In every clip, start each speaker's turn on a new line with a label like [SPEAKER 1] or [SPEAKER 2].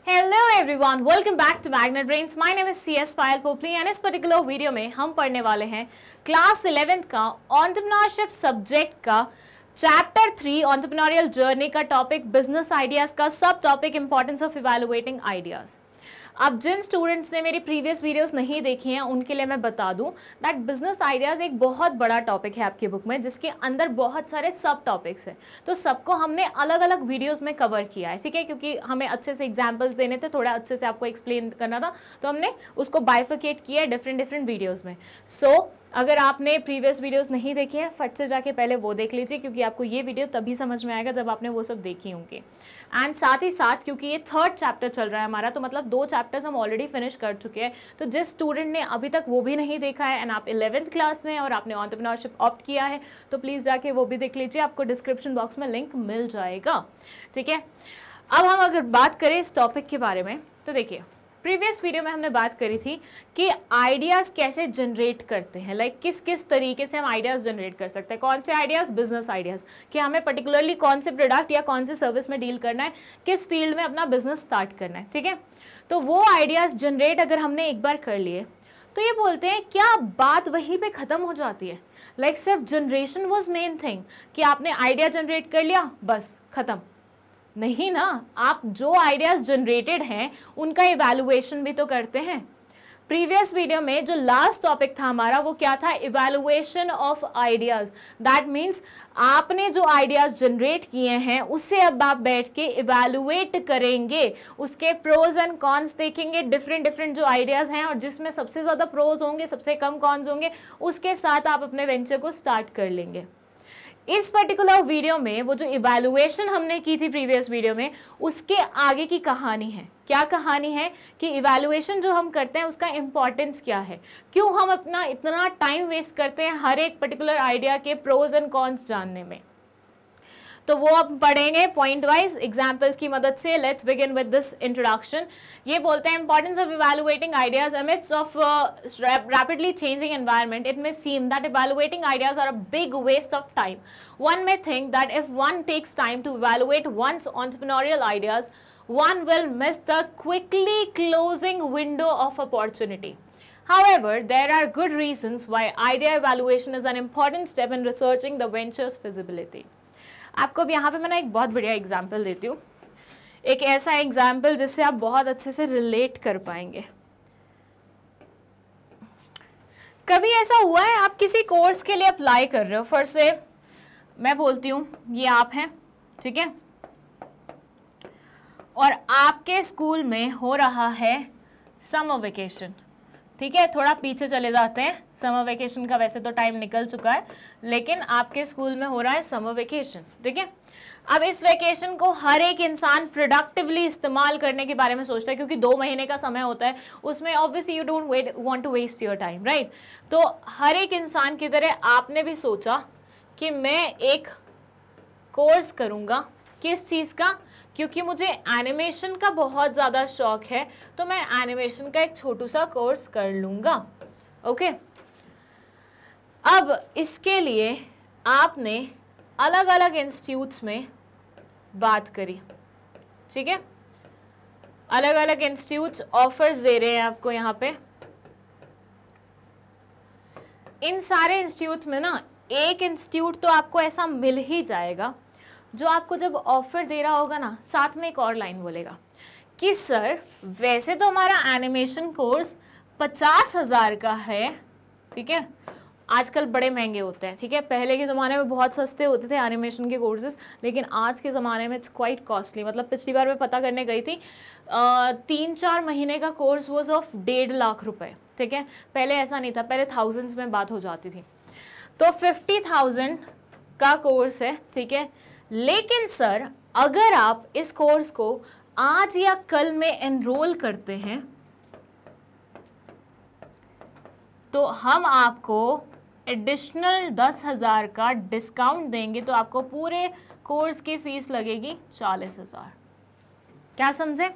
[SPEAKER 1] Hello everyone, welcome back to magnet brains. My name is CS Payal Popli and इस particular video में हम पढ़ने वाले हैं क्लास 11th का एंटरप्रेन्योरशिप सब्जेक्ट का चैप्टर 3 एंटरप्रेन्योरियल जर्नी का टॉपिक बिजनेस आइडियाज का सब topic importance of evaluating ideas. अब जिन स्टूडेंट्स ने मेरी प्रीवियस वीडियोस नहीं देखी हैं उनके लिए मैं बता दूं दैट बिजनेस आइडियाज़ एक बहुत बड़ा टॉपिक है आपकी बुक में, जिसके अंदर बहुत सारे सब टॉपिक्स हैं। तो सबको हमने अलग अलग वीडियोस में कवर किया है, ठीक है, क्योंकि हमें अच्छे से एग्जांपल्स देने थे, थोड़ा अच्छे से आपको एक्सप्लेन करना था, तो हमने उसको बाइफिकेट किया है डिफरेंट वीडियोज़ में। सो अगर आपने प्रीवियस वीडियोस नहीं देखी है, फट से जाके पहले वो देख लीजिए, क्योंकि आपको ये वीडियो तभी समझ में आएगा जब आपने वो सब देखी होंगी। एंड साथ ही साथ क्योंकि ये 3rd चैप्टर चल रहा है हमारा, तो मतलब 2 चैप्टर्स हम ऑलरेडी फिनिश कर चुके हैं। तो जिस स्टूडेंट ने अभी तक वो भी नहीं देखा है एंड आप 11th क्लास में और आपने एंटरप्रेन्योरशिप ऑप्ट किया है, तो प्लीज़ जाके वो भी देख लीजिए, आपको डिस्क्रिप्शन बॉक्स में लिंक मिल जाएगा, ठीक है। अब हम अगर बात करें इस टॉपिक के बारे में, तो देखिए प्रीवियस वीडियो में हमने बात करी थी कि आइडियाज़ कैसे जनरेट करते हैं, लाइक किस किस तरीके से हम आइडियाज़ जनरेट कर सकते हैं। कौन से आइडियाज़? बिजनेस आइडियाज़, कि हमें पर्टिकुलरली कौन से प्रोडक्ट या कौन से सर्विस में डील करना है, किस फील्ड में अपना बिजनेस स्टार्ट करना है, ठीक है। तो वो आइडियाज़ जनरेट अगर हमने एक बार कर लिए, तो ये बोलते हैं क्या बात वहीं पर ख़त्म हो जाती है? लाइक सिर्फ जनरेशन वॉज मेन थिंग, कि आपने आइडिया जनरेट कर लिया बस ख़त्म? नहीं ना, आप जो आइडियाज़ जनरेटेड हैं उनका इवैल्यूएशन भी तो करते हैं। प्रीवियस वीडियो में जो लास्ट टॉपिक था हमारा वो क्या था? Evaluation of ideas. That means आपने जो आइडियाज़ जनरेट किए हैं उससे अब आप बैठ के इवैल्यूएट करेंगे, उसके प्रोज एंड कॉन्स देखेंगे, डिफरेंट जो आइडियाज़ हैं, और जिसमें सबसे ज़्यादा प्रोज होंगे, सबसे कम कॉन्स होंगे, उसके साथ आप अपने वेंचर को स्टार्ट कर लेंगे। इस पर्टिकुलर वीडियो में वो जो इवैल्यूएशन हमने की थी प्रीवियस वीडियो में, उसके आगे की कहानी है। क्या कहानी है? कि इवैल्यूएशन जो हम करते हैं उसका इंपॉर्टेंस क्या है, क्यों हम अपना इतना टाइम वेस्ट करते हैं हर एक पर्टिकुलर आइडिया के प्रोज एंड कॉन्स जानने में। तो वो अब पढ़ेंगे पॉइंट वाइज एग्जाम्पल्स की मदद से। Let's begin with this introduction. ये बोलते हैं importance of evaluating ideas amidst of rapidly changing environment. It may seem that evaluating ideas are a big waste of time. One may think that if one takes time to evaluate one's entrepreneurial ideas, one will miss the quickly closing window of opportunity. However, there are good reasons why idea evaluation is an important step in researching the venture's feasibility. आपको अब यहाँ पे मैं ना एक बहुत बढ़िया example देती हूँ, एक ऐसा एग्जाम्पल जिससे आप बहुत अच्छे से रिलेट कर पाएंगे। कभी ऐसा हुआ है आप किसी कोर्स के लिए अप्लाई कर रहे हो, फर्स्ट से मैं बोलती हूँ ये आप हैं, ठीक है, और आपके स्कूल में हो रहा है समर वेकेशन, ठीक है। थोड़ा पीछे चले जाते हैं, समर वेकेशन का वैसे तो टाइम निकल चुका है, लेकिन आपके स्कूल में हो रहा है समर वेकेशन, ठीक है। अब इस वेकेशन को हर एक इंसान प्रोडक्टिवली इस्तेमाल करने के बारे में सोचता है, क्योंकि 2 महीने का समय होता है, उसमें obviously you don't want to waste your time, right. तो हर एक इंसान की तरह आपने भी सोचा कि मैं एक कोर्स करूँगा। किस चीज़ का? क्योंकि मुझे एनिमेशन का बहुत ज़्यादा शौक है, तो मैं एनिमेशन का एक छोटू सा कोर्स कर लूँगा, ओके। अब इसके लिए आपने अलग अलग इंस्टीट्यूट्स में बात करी, ठीक है। अलग अलग इंस्टीट्यूट्स ऑफर्स दे रहे हैं आपको यहाँ पे। इन सारे इंस्टीट्यूट्स में ना एक इंस्टीट्यूट तो आपको ऐसा मिल ही जाएगा जो आपको जब ऑफर दे रहा होगा ना, साथ में एक और लाइन बोलेगा कि सर वैसे तो हमारा एनिमेशन कोर्स 50,000 का है, ठीक है। आजकल बड़े महंगे होते हैं, ठीक है। पहले के ज़माने में बहुत सस्ते होते थे एनिमेशन के कोर्सेज, लेकिन आज के ज़माने में इट्स क्वाइट कॉस्टली। मतलब पिछली बार मैं पता करने गई थी, 3-4 महीने का कोर्स वॉज ऑफ 1.5 लाख रुपए, ठीक है। पहले ऐसा नहीं था, पहले थाउजेंड्स में बात हो जाती थी। तो 50,000 का कोर्स है, ठीक है। लेकिन सर अगर आप इस कोर्स को आज या कल में एनरोल करते हैं तो हम आपको एडिशनल 10,000 का डिस्काउंट देंगे, तो आपको पूरे कोर्स की फीस लगेगी 40,000। क्या समझे?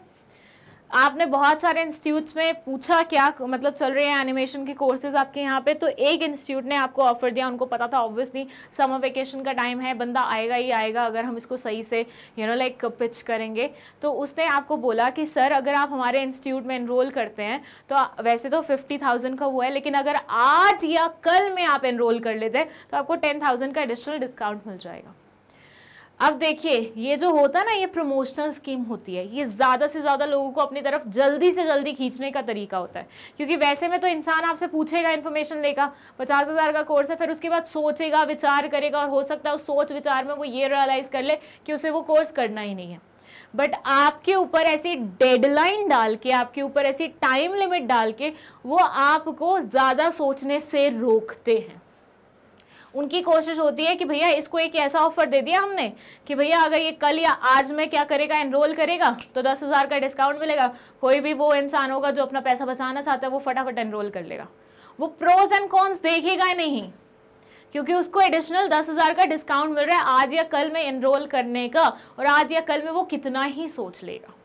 [SPEAKER 1] आपने बहुत सारे इंस्टीट्यूट्स में पूछा क्या मतलब चल रहे हैं एनिमेशन के कोर्सेज आपके यहाँ पे, तो एक इंस्टीट्यूट ने आपको ऑफर दिया, उनको पता था ऑब्वियसली समर वेकेशन का टाइम है, बंदा आएगा ही आएगा अगर हम इसको सही से लाइक पिच करेंगे। तो उसने आपको बोला कि सर अगर आप हमारे इंस्टीट्यूट में एनरोल करते हैं तो वैसे तो 50,000 का हुआ है, लेकिन अगर आज या कल में आप एनरोल कर लेते हैं तो आपको 10,000 का एडिशनल डिस्काउंट मिल जाएगा। अब देखिए ये जो होता है ना, ये प्रमोशनल स्कीम होती है, ये ज़्यादा से ज़्यादा लोगों को अपनी तरफ जल्दी से जल्दी खींचने का तरीका होता है। क्योंकि वैसे में तो इंसान आपसे पूछेगा, इन्फॉर्मेशन लेगा, 50,000 का कोर्स है, फिर उसके बाद सोचेगा, विचार करेगा, और हो सकता है उस सोच विचार में वो ये रियलाइज़ कर ले कि उसे वो कोर्स करना ही नहीं है। बट आपके ऊपर ऐसी डेडलाइन डाल के, आपके ऊपर ऐसी टाइम लिमिट डाल के वो आपको ज़्यादा सोचने से रोकते हैं। उनकी कोशिश होती है कि भैया इसको एक ऐसा ऑफर दे दिया हमने कि भैया अगर ये कल या आज में क्या करेगा, एनरोल करेगा तो 10,000 का डिस्काउंट मिलेगा। कोई भी वो इंसान होगा जो अपना पैसा बचाना चाहता है वो फटाफट एनरोल कर लेगा, वो प्रोज एंड कॉन्स देखेगा नहीं, क्योंकि उसको एडिशनल 10,000 का डिस्काउंट मिल रहा है आज या कल में एनरोल करने का, और आज या कल में वो कितना ही सोच लेगा।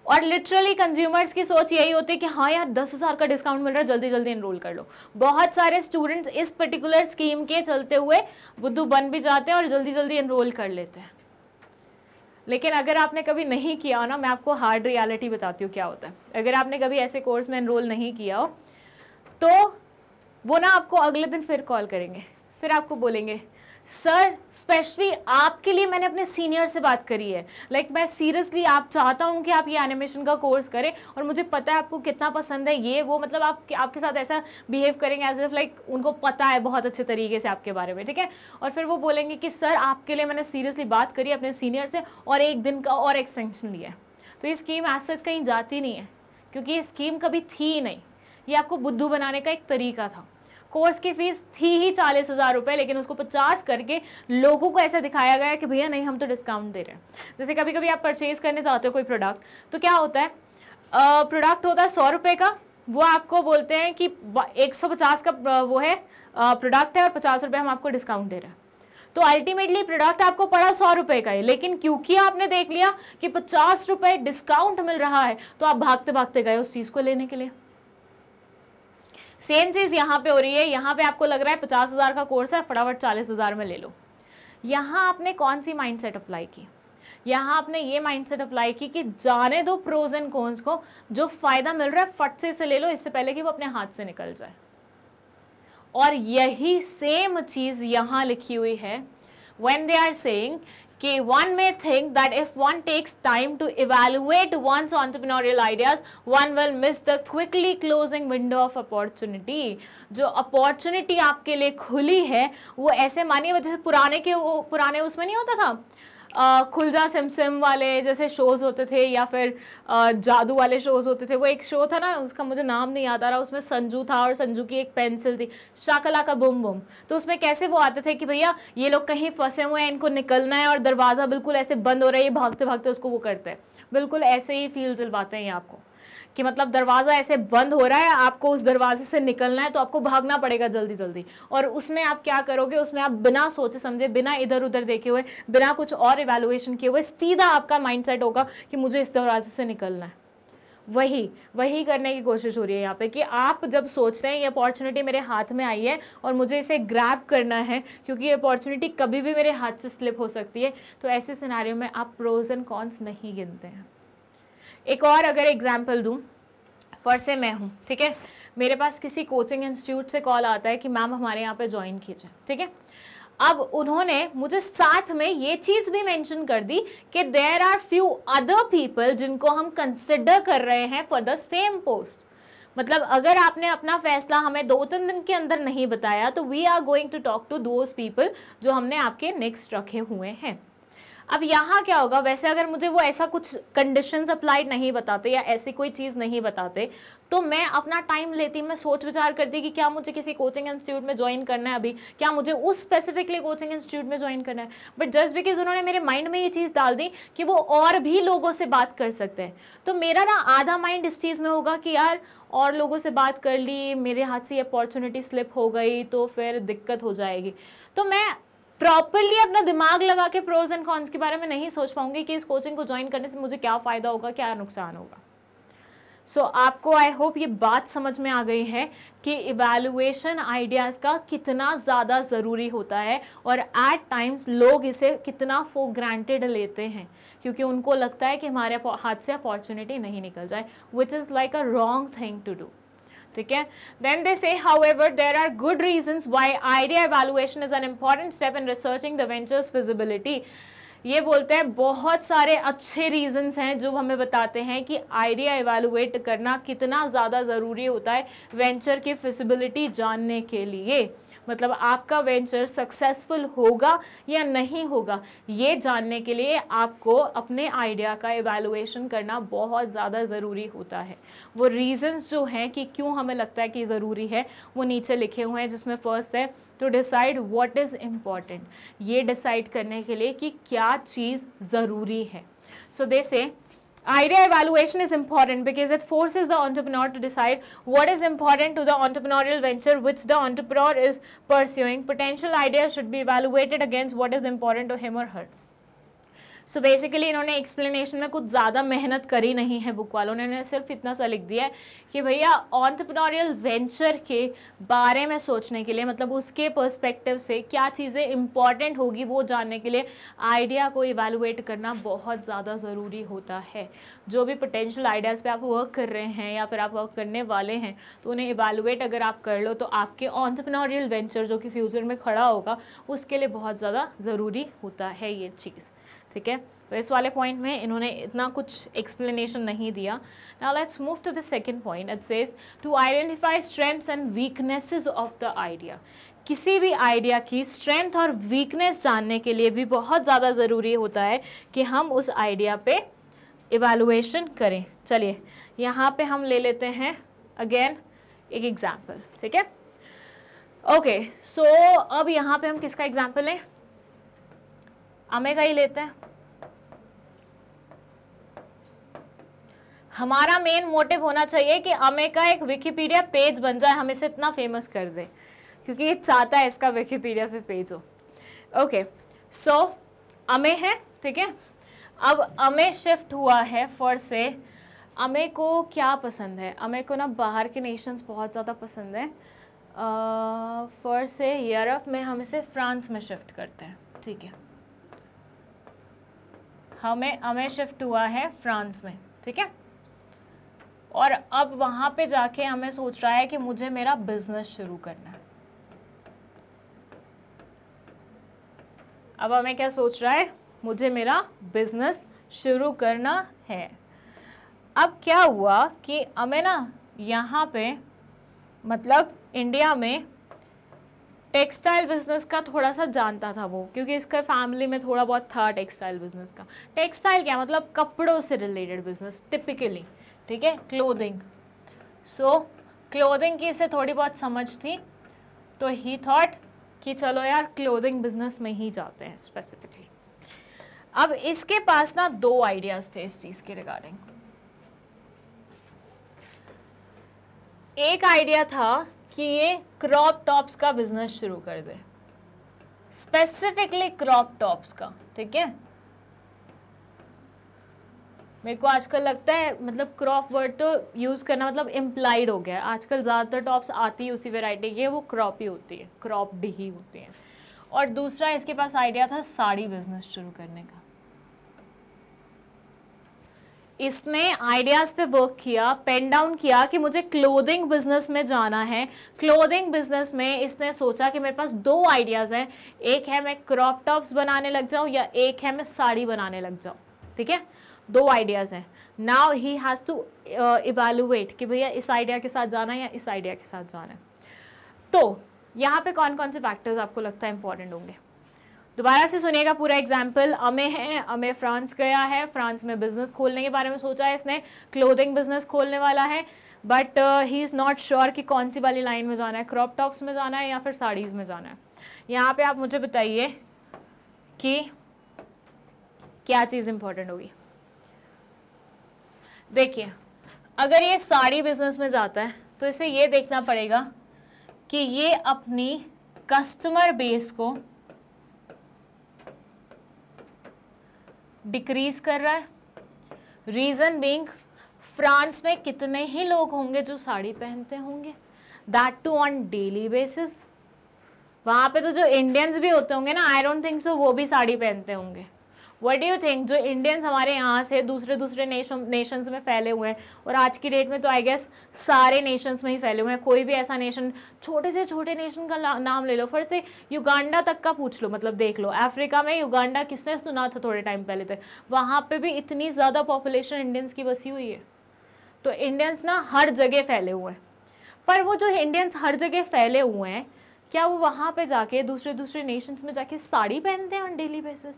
[SPEAKER 1] और लिटरली कंज्यूमर्स की सोच यही होती है कि हाँ यार 10,000 का डिस्काउंट मिल रहा है, जल्दी जल्दी एनरोल कर लो। बहुत सारे स्टूडेंट्स इस पर्टिकुलर स्कीम के चलते हुए बुद्धू बन भी जाते हैं और जल्दी जल्दी एनरोल कर लेते हैं। लेकिन अगर आपने कभी नहीं किया हो ना, मैं आपको हार्ड रियलिटी बताती हूँ क्या होता है। अगर आपने कभी ऐसे कोर्स में एनरोल नहीं किया हो तो वो ना आपको अगले दिन फिर कॉल करेंगे, फिर आपको बोलेंगे सर स्पेशली आपके लिए मैंने अपने सीनियर से बात करी है, लाइक मैं सीरियसली आप चाहता हूँ कि आप ये एनिमेशन का कोर्स करें और मुझे पता है आपको कितना पसंद है ये वो, मतलब आपके साथ ऐसा बिहेव करेंगे एज इफ लाइक उनको पता है बहुत अच्छे तरीके से आपके बारे में, ठीक है। और फिर वो बोलेंगे कि सर आपके लिए मैंने सीरियसली बात करी अपने सीनियर से और 1 दिन का और एक्सटेंशन लिया है। तो ये स्कीम एज सच कहीं जाती नहीं है, क्योंकि ये स्कीम कभी थी ही नहीं, ये आपको बुद्धू बनाने का एक तरीका था। कोर्स की फीस थी ही 40,000 रुपये, लेकिन उसको 50 करके लोगों को ऐसा दिखाया गया कि भैया नहीं हम तो डिस्काउंट दे रहे हैं। जैसे कभी कभी आप परचेज करने जाते हो कोई प्रोडक्ट, तो क्या होता है प्रोडक्ट होता है 100 रुपये का, वो आपको बोलते हैं कि 150 का वो है प्रोडक्ट है और 50 रुपये हम आपको डिस्काउंट दे रहे हैं। तो अल्टीमेटली प्रोडक्ट आपको पड़ा 100 रुपये का है, लेकिन क्योंकि आपने देख लिया कि 50 रुपये डिस्काउंट मिल रहा है तो आप भागते भागते गए उस चीज़ को लेने के लिए। सेम चीज़ यहाँ पे हो रही है। यहाँ पे आपको लग रहा है 50,000 का कोर्स है, फटाफट 40,000 में ले लो। यहाँ आपने कौन सी माइंडसेट अप्लाई की? यहाँ आपने ये माइंडसेट अप्लाई की कि जाने दो प्रोज एंड कॉन्स को, जो फायदा मिल रहा है फट से ले लो, इससे पहले कि वो अपने हाथ से निकल जाए। और यही सेम चीज़ यहाँ लिखी हुई है when they are saying कि one may think that if one takes time to evaluate one's entrepreneurial ideas, one will miss the quickly closing window of opportunity। जो अपॉर्चुनिटी आपके लिए खुली है वो ऐसे मानिए, जैसे पुराने उसमें नहीं होता था खुल जा सिम वाले जैसे शोज़ होते थे, या फिर जादू वाले शोज़ होते थे। वो एक शो था ना, उसका मुझे नाम नहीं याद आ रहा, उसमें संजू था और संजू की एक पेंसिल थी, शाकलाका बूम बूम। तो उसमें कैसे वो आते थे कि भैया ये लोग कहीं फंसे हुए हैं, इनको निकलना है और दरवाज़ा बिल्कुल ऐसे बंद हो रहा है, ये भागते भागते उसको वो करते हैं। बिल्कुल ऐसे ही फील दिलवाते हैं ये आपको कि मतलब दरवाज़ा ऐसे बंद हो रहा है, आपको उस दरवाजे से निकलना है तो आपको भागना पड़ेगा जल्दी जल्दी। और उसमें आप क्या करोगे, उसमें आप बिना सोचे समझे, बिना इधर उधर देखे हुए, बिना कुछ और इवैल्यूएशन किए हुए, सीधा आपका माइंडसेट होगा कि मुझे इस दरवाजे से निकलना है। वही करने की कोशिश हो रही है यहाँ पे कि आप जब सोच रहे हैं ये अपॉर्चुनिटी मेरे हाथ में आई है और मुझे इसे ग्रैब करना है क्योंकि ये अपॉर्चुनिटी कभी भी मेरे हाथ से स्लिप हो सकती है, तो ऐसे सिनेरियो में आप प्रोज एंड कॉन्स नहीं गिनते हैं। एक और अगर एग्जाम्पल दूँ, फॉर से मैं हूँ, ठीक है, मेरे पास किसी कोचिंग इंस्टीट्यूट से कॉल आता है कि मैम हमारे यहाँ पे ज्वाइन कीजिए, ठीक है। अब उन्होंने मुझे साथ में ये चीज़ भी मेंशन कर दी कि there are few other people जिनको हम कंसिडर कर रहे हैं फॉर द सेम पोस्ट। मतलब अगर आपने अपना फैसला हमें 2-3 दिन के अंदर नहीं बताया तो we are going to talk to those people जो हमने आपके नेक्स्ट रखे हुए हैं। अब यहाँ क्या होगा, वैसे अगर मुझे वो ऐसा कुछ कंडीशंस अप्लाइड नहीं बताते या ऐसी कोई चीज़ नहीं बताते तो मैं अपना टाइम लेती, मैं सोच विचार करती कि क्या मुझे किसी कोचिंग इंस्टीट्यूट में ज्वाइन करना है, अभी क्या मुझे उस स्पेसिफिकली कोचिंग इंस्टीट्यूट में ज्वाइन करना है। बट जस्ट बिकॉज उन्होंने मेरे माइंड में ये चीज़ डाल दी कि वो और भी लोगों से बात कर सकते हैं, तो मेरा ना आधा माइंड इस चीज़ में होगा कि यार और लोगों से बात कर ली, मेरे हाथ से ये अपॉर्चुनिटी स्लिप हो गई तो फिर दिक्कत हो जाएगी। तो मैं प्रॉपरली अपना दिमाग लगा के प्रोज एंड कॉन्स के बारे में नहीं सोच पाऊंगी कि इस कोचिंग को ज्वाइन करने से मुझे क्या फ़ायदा होगा, क्या नुकसान होगा। सो आपको आई होप ये बात समझ में आ गई है कि इवैल्यूएशन आइडियाज़ का कितना ज़्यादा ज़रूरी होता है और एट टाइम्स लोग इसे कितना फॉर ग्रांटेड लेते हैं, क्योंकि उनको लगता है कि हमारे हाथ से अपॉर्चुनिटी नहीं निकल जाए, which is like a wrong thing to do. ठीक है, then they say however there are good reasons why idea evaluation is an important step in researching the ventures feasibility. ये बोलते हैं बहुत सारे अच्छे रीजंस हैं जो हमें बताते हैं कि आइडिया इवैल्यूएट करना कितना ज़्यादा ज़रूरी होता है वेंचर की फिजिबिलिटी जानने के लिए। मतलब आपका वेंचर सक्सेसफुल होगा या नहीं होगा ये जानने के लिए आपको अपने आइडिया का इवैल्यूएशन करना बहुत ज़्यादा ज़रूरी होता है। वो रीजंस जो हैं कि क्यों हमें लगता है कि ज़रूरी है वो नीचे लिखे हुए हैं, जिसमें फर्स्ट है to decide what is important. ये डिसाइड करने के लिए कि क्या चीज़ ज़रूरी है। सो दे से idea evaluation is important because it forces the entrepreneur to decide what is important to the entrepreneurial venture which the entrepreneur is pursuing. Potential ideas should be evaluated against what is important to him or her. So basically इन्होंने explanation में कुछ ज़्यादा मेहनत करी नहीं है book वालों ने, उन्होंने सिर्फ इतना सा लिख दिया है कि भैया एंटरप्रेन्योरियल वेंचर के बारे में सोचने के लिए, मतलब उसके पर्सपेक्टिव से क्या चीज़ें इंपॉर्टेंट होगी वो जानने के लिए आइडिया को इवैल्यूएट करना बहुत ज़्यादा ज़रूरी होता है। जो भी पोटेंशियल आइडियाज़ पे आप वर्क कर रहे हैं या फिर आप वर्क करने वाले हैं तो उन्हें इवैल्यूएट अगर आप कर लो तो आपके एंटरप्रेन्योरियल वेंचर जो कि फ्यूचर में खड़ा होगा उसके लिए बहुत ज़्यादा ज़रूरी होता है ये चीज़। ठीक है, तो इस वाले पॉइंट में इन्होंने इतना कुछ एक्सप्लेनेशन नहीं दिया। Now let's move to the second point. It says to identify strengths and weaknesses of the idea. किसी भी आइडिया की स्ट्रेंथ और वीकनेस जानने के लिए भी बहुत ज़्यादा ज़रूरी होता है कि हम उस आइडिया पे इवैल्यूएशन करें। चलिए यहाँ पे हम ले लेते हैं अगेन एक एग्जाम्पल। ठीक है, ओके, सो अब यहाँ पे हम किसका एग्जाम्पल लें? अमे का ही लेते हैं। हमारा मेन मोटिव होना चाहिए कि अमे का एक विकिपीडिया पेज बन जाए, हम इसे इतना फेमस कर दें क्योंकि ये चाहता है इसका विकिपीडिया पे पेज हो। ओके, सो अमे है, ठीक है। अब अमे शिफ्ट हुआ है फॉर से, अमे को क्या पसंद है? अमे को ना बाहर के नेशंस बहुत ज़्यादा पसंद है। फॉर से यूरोप में हम इसे फ्रांस में शिफ्ट करते हैं। ठीक है, हमें शिफ्ट हुआ है फ्रांस में। ठीक है, और अब वहाँ पे जाके हमें सोच रहा है कि मुझे मेरा बिजनेस शुरू करना है। अब हमें क्या सोच रहा है? मुझे मेरा बिजनेस शुरू करना है। अब क्या हुआ कि हमें ना यहाँ पे मतलब इंडिया में टेक्सटाइल बिजनेस का थोड़ा सा जानता था वो, क्योंकि इसका फैमिली में थोड़ा बहुत था टेक्सटाइल बिजनेस का। टेक्सटाइल क्या मतलब? कपड़ों से रिलेटेड बिजनेस टिपिकली। ठीक है, क्लोथिंग। सो क्लोथिंग की इसे थोड़ी बहुत समझ थी तो ही थॉट कि चलो यार क्लोथिंग बिजनेस में ही जाते हैं स्पेसिफिकली। अब इसके पास ना दो आइडियाज थे इस चीज के रिगार्डिंग। एक आइडिया था कि ये क्रॉप टॉप्स का बिजनेस शुरू कर दे, स्पेसिफिकली क्रॉप टॉप्स का। ठीक है, मेरे को आजकल लगता है मतलब क्रॉप वर्ड तो यूज़ करना मतलब इम्प्लाइड हो गया है। आजकल ज़्यादातर टॉप्स आती है उसी वैरायटी की, वो क्रॉप ही होती है, क्रॉप्ड ही होती है। और दूसरा इसके पास आइडिया था साड़ी बिजनेस शुरू करने का। इसने आइडियाज़ पे वर्क किया, पेन डाउन किया कि मुझे क्लोथिंग बिजनेस में जाना है। क्लोथिंग बिजनेस में इसने सोचा कि मेरे पास दो आइडियाज़ हैं, एक है मैं क्रॉप टॉप्स बनाने लग जाऊं या एक है मैं साड़ी बनाने लग जाऊं। ठीक है, दो आइडियाज़ हैं। Now he has to evaluate कि भैया इस आइडिया के साथ जाना है या इस आइडिया के साथ जाना है। तो यहाँ पे कौन कौन से फैक्टर्स आपको लगता है इंपॉर्टेंट होंगे? दोबारा से सुनिएगा पूरा एग्जाम्पल। अमे है, अमे फ्रांस गया है, फ्रांस में बिजनेस खोलने के बारे में सोचा है इसने, क्लोथिंग बिजनेस खोलने वाला है, but he is not sure कि कौन सी वाली लाइन में जाना है, क्रॉप टॉप्स में जाना है या फिर साड़ीज़ में जाना है। यहाँ पे आप मुझे बताइए कि क्या चीज़ इंपॉर्टेंट होगी। देखिए, अगर ये साड़ी बिजनेस में जाता है तो इसे ये देखना पड़ेगा कि ये अपनी कस्टमर बेस को डिक्रीज कर रहा है। रीज़न बीइंग फ्रांस में कितने ही लोग होंगे जो साड़ी पहनते होंगे, that too on daily basis. वहाँ पे तो जो इंडियंस भी होते होंगे ना, आई डोंट थिंक सो वो भी साड़ी पहनते होंगे। व्हाट डू यू थिंक, जो इंडियंस हमारे यहाँ से दूसरे नेशंस में फैले हुए हैं, और आज की डेट में तो आई गेस सारे नेशंस में ही फैले हुए हैं, कोई भी ऐसा नेशन, छोटे से छोटे नेशन का नाम ले लो, फिर से युगांडा तक का पूछ लो, मतलब देख लो अफ्रीका में युगांडा किसने सुना था थोड़े टाइम पहले तक, वहाँ पे भी इतनी ज़्यादा पॉपुलेशन इंडियंस की बसी हुई है। तो इंडियंस ना हर जगह फैले हुए हैं, पर वो जो इंडियंस हर जगह फैले हुए हैं, क्या वो वहाँ पे जाके दूसरे नेशंस में जाके साड़ी पहनते हैं on daily basis?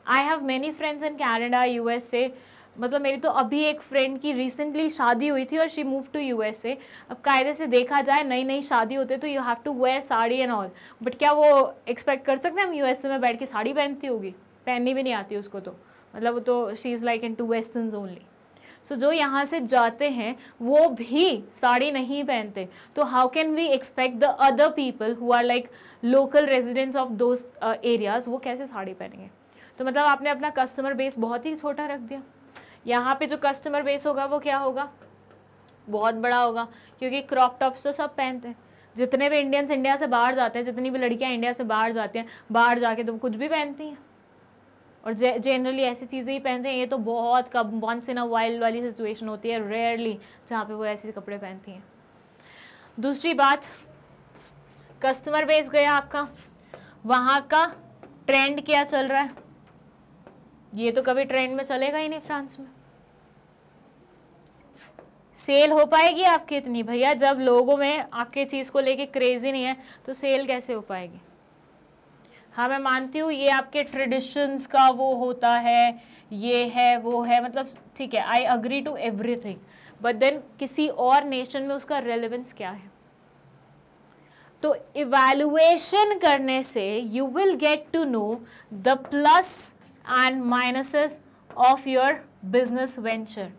[SPEAKER 1] I have many friends in Canada, USA, मतलब मेरी तो अभी एक फ्रेंड की रिसेंटली शादी हुई थी और शी मूव टू USA। अब कायदे से देखा जाए नई शादी होते तो you have to wear sari and all, but क्या वो एक्सपेक्ट कर सकते हैं हम USA में बैठ के साड़ी पहनती होगी? पहननी भी नहीं आती उसको, तो मतलब वो तो she is like into westerns only. So जो यहाँ से जाते हैं वो भी साड़ी नहीं पहनते, तो how can we expect the other people who are like local residents of those areas, वो कैसे साड़ी पहनेंगे? तो मतलब आपने अपना कस्टमर बेस बहुत ही छोटा रख दिया। यहाँ पे जो कस्टमर बेस होगा वो क्या होगा? बहुत बड़ा होगा, क्योंकि क्रॉप टॉप्स तो सब पहनते हैं। जितने भी इंडियंस इंडिया से बाहर जाते हैं, जितनी भी लड़कियाँ इंडिया से बाहर जाती हैं, बाहर जाके तो कुछ भी पहनती हैं, और जनरली ऐसी चीज़ें ही पहनते हैं। ये तो बहुत कब वंस इन अ वाइल्ड वाली सिचुएशन होती है, रेयरली, जहाँ पे वो ऐसे कपड़े पहनती हैं। दूसरी बात, कस्टमर बेस गया आपका, वहाँ का ट्रेंड क्या चल रहा है? ये तो कभी ट्रेंड में चलेगा ही नहीं फ्रांस में। सेल हो पाएगी आपकी इतनी भैया, जब लोगों में आपके चीज़ को लेके क्रेज ही नहीं है तो सेल कैसे हो पाएगी? हाँ मैं मानती हूँ ये आपके ट्रेडिशंस का वो होता है, ये है वो है, मतलब ठीक है, I agree to everything, but then किसी और नेशन में उसका रेलेवेंस क्या है? तो इवैल्यूएशन करने से you will get to know the plus and minuses of your business venture.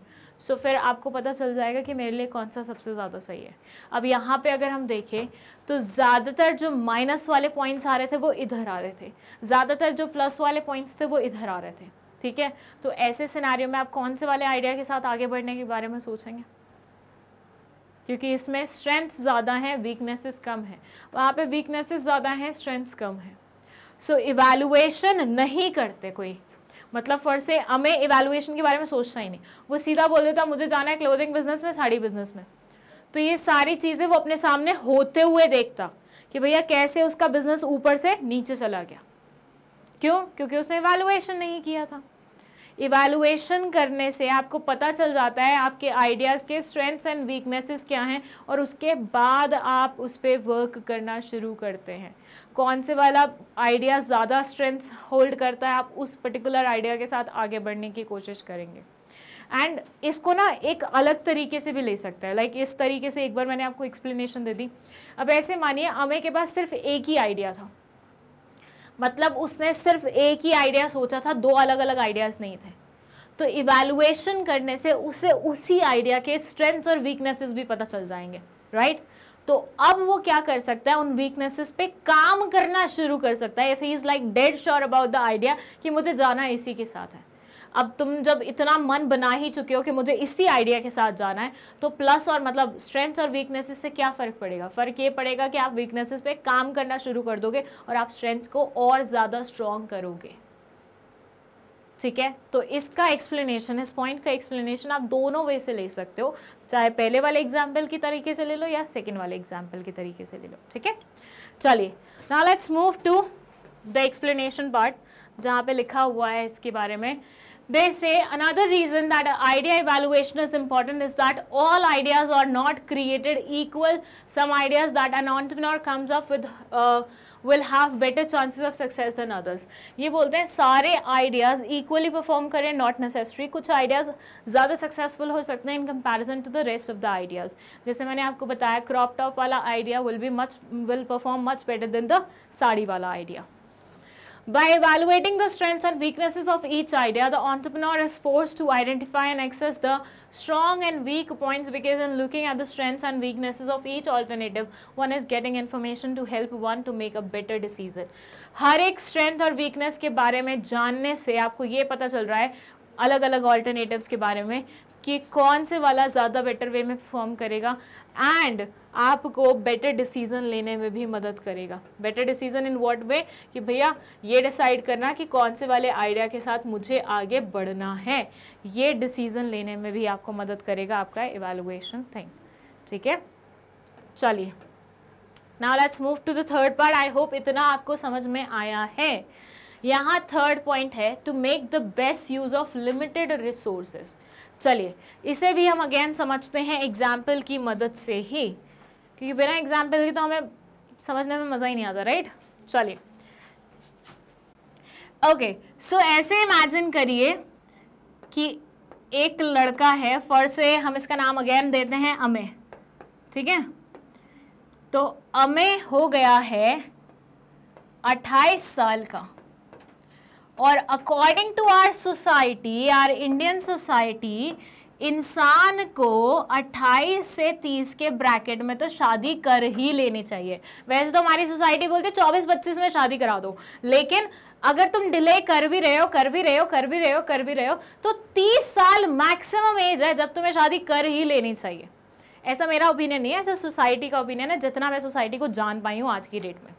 [SPEAKER 1] So फिर आपको पता चल जाएगा कि मेरे लिए कौन सा सबसे ज़्यादा सही है। अब यहाँ पे अगर हम देखें तो ज़्यादातर जो माइनस वाले पॉइंट्स आ रहे थे वो इधर आ रहे थे, ज़्यादातर जो प्लस वाले पॉइंट्स थे वो इधर आ रहे थे। ठीक है, तो ऐसे सिनेरियो में आप कौन से वाले आइडिया के साथ आगे बढ़ने के बारे में सोचेंगे? क्योंकि इसमें स्ट्रेंथ ज़्यादा है, वीकनेसेस कम है। वहाँ पे वीकनेसेस ज़्यादा हैं, स्ट्रेंथ्स कम है। सो इवैल्यूएशन नहीं करते कोई, मतलब फर्स्ट से हमें इवैल्यूएशन के बारे में सोचना ही नहीं, वो सीधा बोल देता मुझे जाना है क्लोथिंग बिजनेस में, साड़ी बिजनेस में। तो ये सारी चीज़ें वो अपने सामने होते हुए देखता कि भैया कैसे उसका बिजनेस ऊपर से नीचे चला गया। क्यों? क्योंकि उसने इवैल्यूएशन नहीं किया था। इवैल्यूएशन करने से आपको पता चल जाता है आपके आइडियाज़ के स्ट्रेंथ्स एंड वीकनेसेस क्या हैं, और उसके बाद आप उस पर वर्क करना शुरू करते हैं। कौन से वाला आइडिया ज़्यादा स्ट्रेंथ होल्ड करता है, आप उस पर्टिकुलर आइडिया के साथ आगे बढ़ने की कोशिश करेंगे। एंड इसको ना एक अलग तरीके से भी ले सकता है, लाइक इस तरीके से, एक बार मैंने आपको एक्सप्लेनेशन दे दी। अब ऐसे मानिए अमे के पास सिर्फ एक ही आइडिया था, मतलब उसने सिर्फ एक ही आइडिया सोचा था, दो अलग अलग आइडियाज़ नहीं थे। तो इवैल्यूएशन करने से उसे उसी आइडिया के स्ट्रेंथ्स और वीकनेसेस भी पता चल जाएंगे, राइट? तो अब वो क्या कर सकता है, उन वीकनेसेस पे काम करना शुरू कर सकता है। If he is like dead sure about the idea कि मुझे जाना इसी के साथ है। अब तुम जब इतना मन बना ही चुके हो कि मुझे इसी आइडिया के साथ जाना है, तो प्लस और मतलब स्ट्रेंथ्स और वीकनेसेस से क्या फ़र्क पड़ेगा? फ़र्क ये पड़ेगा कि आप वीकनेसेस पे काम करना शुरू कर दोगे और आप स्ट्रेंथ्स को और ज़्यादा स्ट्रॉन्ग करोगे। ठीक है, तो इसका एक्सप्लेनेशन, इस पॉइंट का एक्सप्लेनेशन आप दोनों वे से ले सकते हो, चाहे पहले वाले एग्जाम्पल की तरीके से ले लो या सेकेंड वाले एग्जाम्पल की तरीके से ले लो। ठीक है, चलिए now let's move to the explanation part, जहाँ पे लिखा हुआ है इसके बारे में। They say another reason that idea evaluation is important is that all ideas are not created equal. Some ideas that an entrepreneur comes up with will have better chances of success than others. ये बोलते हैं सारे ideas equally perform करें, not necessary. कुछ ideas ज़्यादा successful हो सकते हैं in comparison to the rest of the ideas. जैसे मैंने आपको बताया crop top वाला idea will perform much better than the sari वाला idea. By evaluating the strengths and weaknesses of each idea, the entrepreneur is forced to identify and access the strong and weak points, because in looking at the strengths and weaknesses of each alternative, one is getting information to help one to make a better decision. हर एक strength और weakness के बारे में जानने से आपको ये पता चल रहा है अलग अलग alternatives के बारे में कि कौन से वाला ज़्यादा बेटर वे में परफॉर्म करेगा, एंड आपको बेटर डिसीजन लेने में भी मदद करेगा. Better decision in what way, कि भैया ये डिसाइड करना कि कौन से वाले आइडिया के साथ मुझे आगे बढ़ना है, ये डिसीजन लेने में भी आपको मदद करेगा आपका इवैल्यूएशन थिंग. ठीक है, चलिए now let's move to the third part. I hope इतना आपको समझ में आया है. यहाँ थर्ड पॉइंट है to make the best use of limited resources. चलिए इसे भी हम अगेन समझते हैं एग्जाम्पल की मदद से ही, क्योंकि बिना एग्जाम्पल की तो हमें समझने में मज़ा ही नहीं आता, राइट. चलिए ओके, सो ऐसे इमेजिन करिए कि एक लड़का है, फॉर से हम इसका नाम अगेन देते हैं अमे. ठीक है, तो अमे हो गया है 28 साल का, और according to our society, our Indian society, इंसान को 28 से 30 के ब्रैकेट में तो शादी कर ही लेनी चाहिए. वैसे तो हमारी सोसाइटी बोलती है 24-25 में शादी करा दो, लेकिन अगर तुम डिले कर भी रहे हो तो 30 साल मैक्सिमम एज है जब तुम्हें शादी कर ही लेनी चाहिए. ऐसा मेरा ओपिनियन नहीं है, ऐसा सोसाइटी का ओपिनियन है, जितना मैं सोसाइटी को जान पाई हूँ आज की डेट में.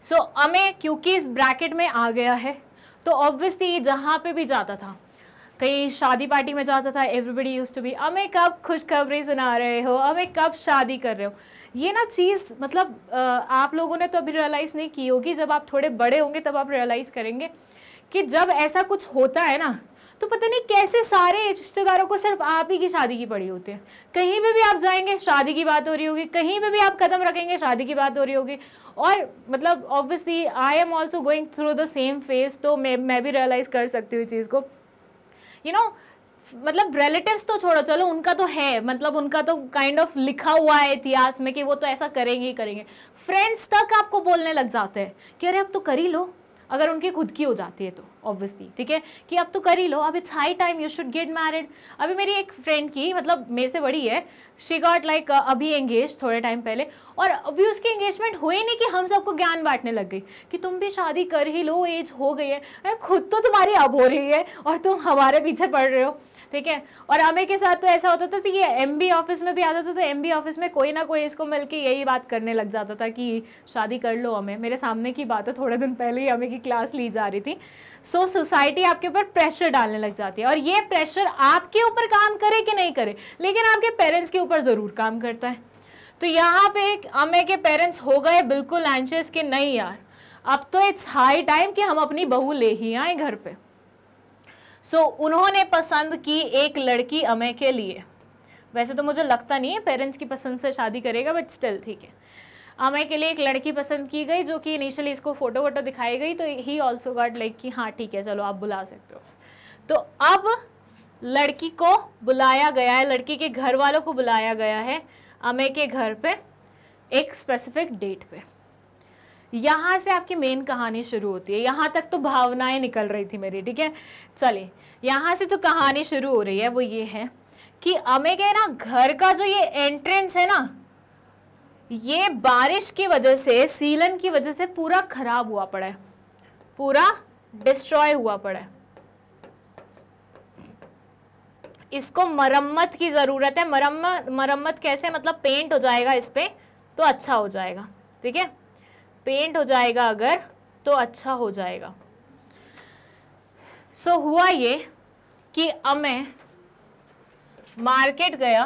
[SPEAKER 1] सो हमें क्योंकि इस ब्रैकेट में आ गया है, तो ऑब्वियसली जहाँ पे भी जाता था, कहीं शादी पार्टी में जाता था, एवरीबडी यूज्ड टू बी हमें कब खुशखबरी सुना रहे हो, हमें कब शादी कर रहे हो. ये ना चीज़ मतलब आप लोगों ने तो अभी रियलाइज़ नहीं की होगी, जब आप थोड़े बड़े होंगे तब आप रियलाइज़ करेंगे कि जब ऐसा कुछ होता है ना, तो पता नहीं कैसे सारे रिश्तेदारों को सिर्फ आप ही की शादी की पड़ी होती है. कहीं पे भी आप जाएंगे शादी की बात हो रही होगी, कहीं पे भी आप कदम रखेंगे शादी की बात हो रही होगी. और मतलब obviously I am also going through the same phase, तो मैं भी रियलाइज़ कर सकती हूँ चीज़ को. यू नो मतलब रिलेटिव्स तो छोड़ो, चलो उनका तो है, मतलब उनका तो काइंड ऑफ लिखा हुआ है इतिहास में कि वो तो ऐसा करेंगे ही करेंगे. फ्रेंड्स तक आपको बोलने लग जाते हैं कि अरे अब तो कर ही लो, अगर उनकी खुद की हो जाती है तो ऑब्वियसली, ठीक है, कि अब तो कर ही लो, अब it's high time you should get married. अभी मेरी एक फ्रेंड की, मतलब मेरे से बड़ी है, शी गॉट लाइक अभी एंगेज थोड़े टाइम पहले, और अभी उसकी एंगेजमेंट हुई नहीं कि हम सबको ज्ञान बांटने लग गई कि तुम भी शादी कर ही लो, एज हो गई है. खुद तो तुम्हारी अब हो रही है और तुम हमारे पीछे पड़ रहे हो. ठीक है, और अमे के साथ तो ऐसा होता था कि ये एमबी ऑफिस में भी आता था, तो एमबी ऑफिस में कोई ना कोई इसको मिलके यही बात करने लग जाता था कि शादी कर लो अमे. मेरे सामने की बात है, थोड़े दिन पहले ही अमे की क्लास ली जा रही थी. सो सोसाइटी आपके ऊपर प्रेशर डालने लग जाती है, और ये प्रेशर आपके ऊपर काम करे कि नहीं करे, लेकिन आपके पेरेंट्स के ऊपर ज़रूर काम करता है. तो यहाँ पे अमे के पेरेंट्स हो गए बिल्कुल एंशियस कि नहीं यार, अब तो इट्स हाई टाइम कि हम अपनी बहू ले ही आए घर पे. सो उन्होंने पसंद की एक लड़की अमे के लिए. वैसे तो मुझे लगता नहीं है पेरेंट्स की पसंद से शादी करेगा, बट स्टिल ठीक है. अमे के लिए एक लड़की पसंद की गई, जो कि इनिशियली इसको फोटो वोटो दिखाई गई, तो ही ऑल्सो गॉट लाइक कि हाँ ठीक है चलो आप बुला सकते हो. तो अब लड़की को बुलाया गया है, लड़की के घर वालों को बुलाया गया है अमे के घर पे एक स्पेसिफिक डेट पे. यहाँ से आपकी मेन कहानी शुरू होती है. यहाँ तक तो भावनाएं निकल रही थी मेरी, ठीक है. चलिए यहाँ से जो कहानी शुरू हो रही है वो ये है कि अमे के ना घर का जो ये एंट्रेंस है ना, ये बारिश की वजह से, सीलन की वजह से पूरा खराब हुआ पड़ा है, पूरा डिस्ट्रॉय हुआ पड़ा है. इसको मरम्मत की ज़रूरत है. मरम्मत कैसे, मतलब पेंट हो जाएगा इस पे तो अच्छा हो जाएगा. ठीक है, पेंट हो जाएगा अगर तो अच्छा हो जाएगा. सो हुआ ये कि अमे मार्केट गया,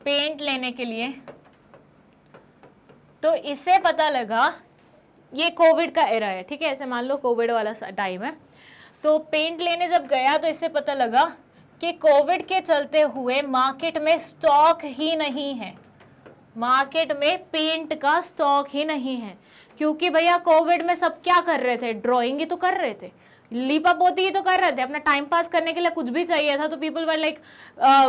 [SPEAKER 1] पेंट लेने के लिए. तो इसे पता लगा, ये कोविड का एरा है, ठीक है, ऐसे मान लो कोविड वाला टाइम है. तो पेंट लेने जब गया तो इससे पता लगा कि कोविड के चलते हुए मार्केट में स्टॉक ही नहीं है. मार्केट में पेंट का स्टॉक ही नहीं है, क्योंकि भैया कोविड में सब क्या कर रहे थे, ड्राइंग ही तो कर रहे थे, लीपा पोती ही तो कर रहे थे, अपना टाइम पास करने के लिए कुछ भी चाहिए था तो पीपल वर लाइक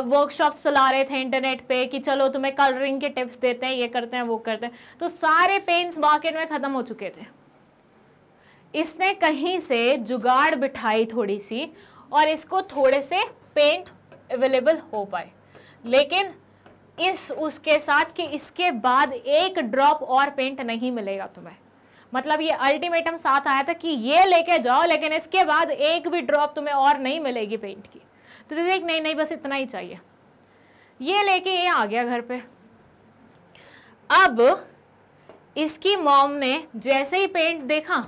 [SPEAKER 1] वर्कशॉप्स चला रहे थे इंटरनेट पे कि चलो तुम्हें कलरिंग के टिप्स देते हैं, ये करते हैं वो करते हैं। तो सारे पेंट्स मार्केट में खत्म हो चुके थे। इसने कहीं से जुगाड़ बिठाई थोड़ी सी और इसको थोड़े से पेंट अवेलेबल हो पाए, लेकिन उसके साथ कि इसके बाद एक ड्रॉप और पेंट नहीं मिलेगा तुम्हें। मतलब ये अल्टीमेटम साथ आया था कि ये लेके जाओ, लेकिन इसके बाद एक भी ड्रॉप तुम्हें और नहीं मिलेगी पेंट की। तो जैसे एक नहीं बस इतना ही चाहिए। ये लेके ये आ गया घर पे। अब इसकी मॉम ने जैसे ही पेंट देखा,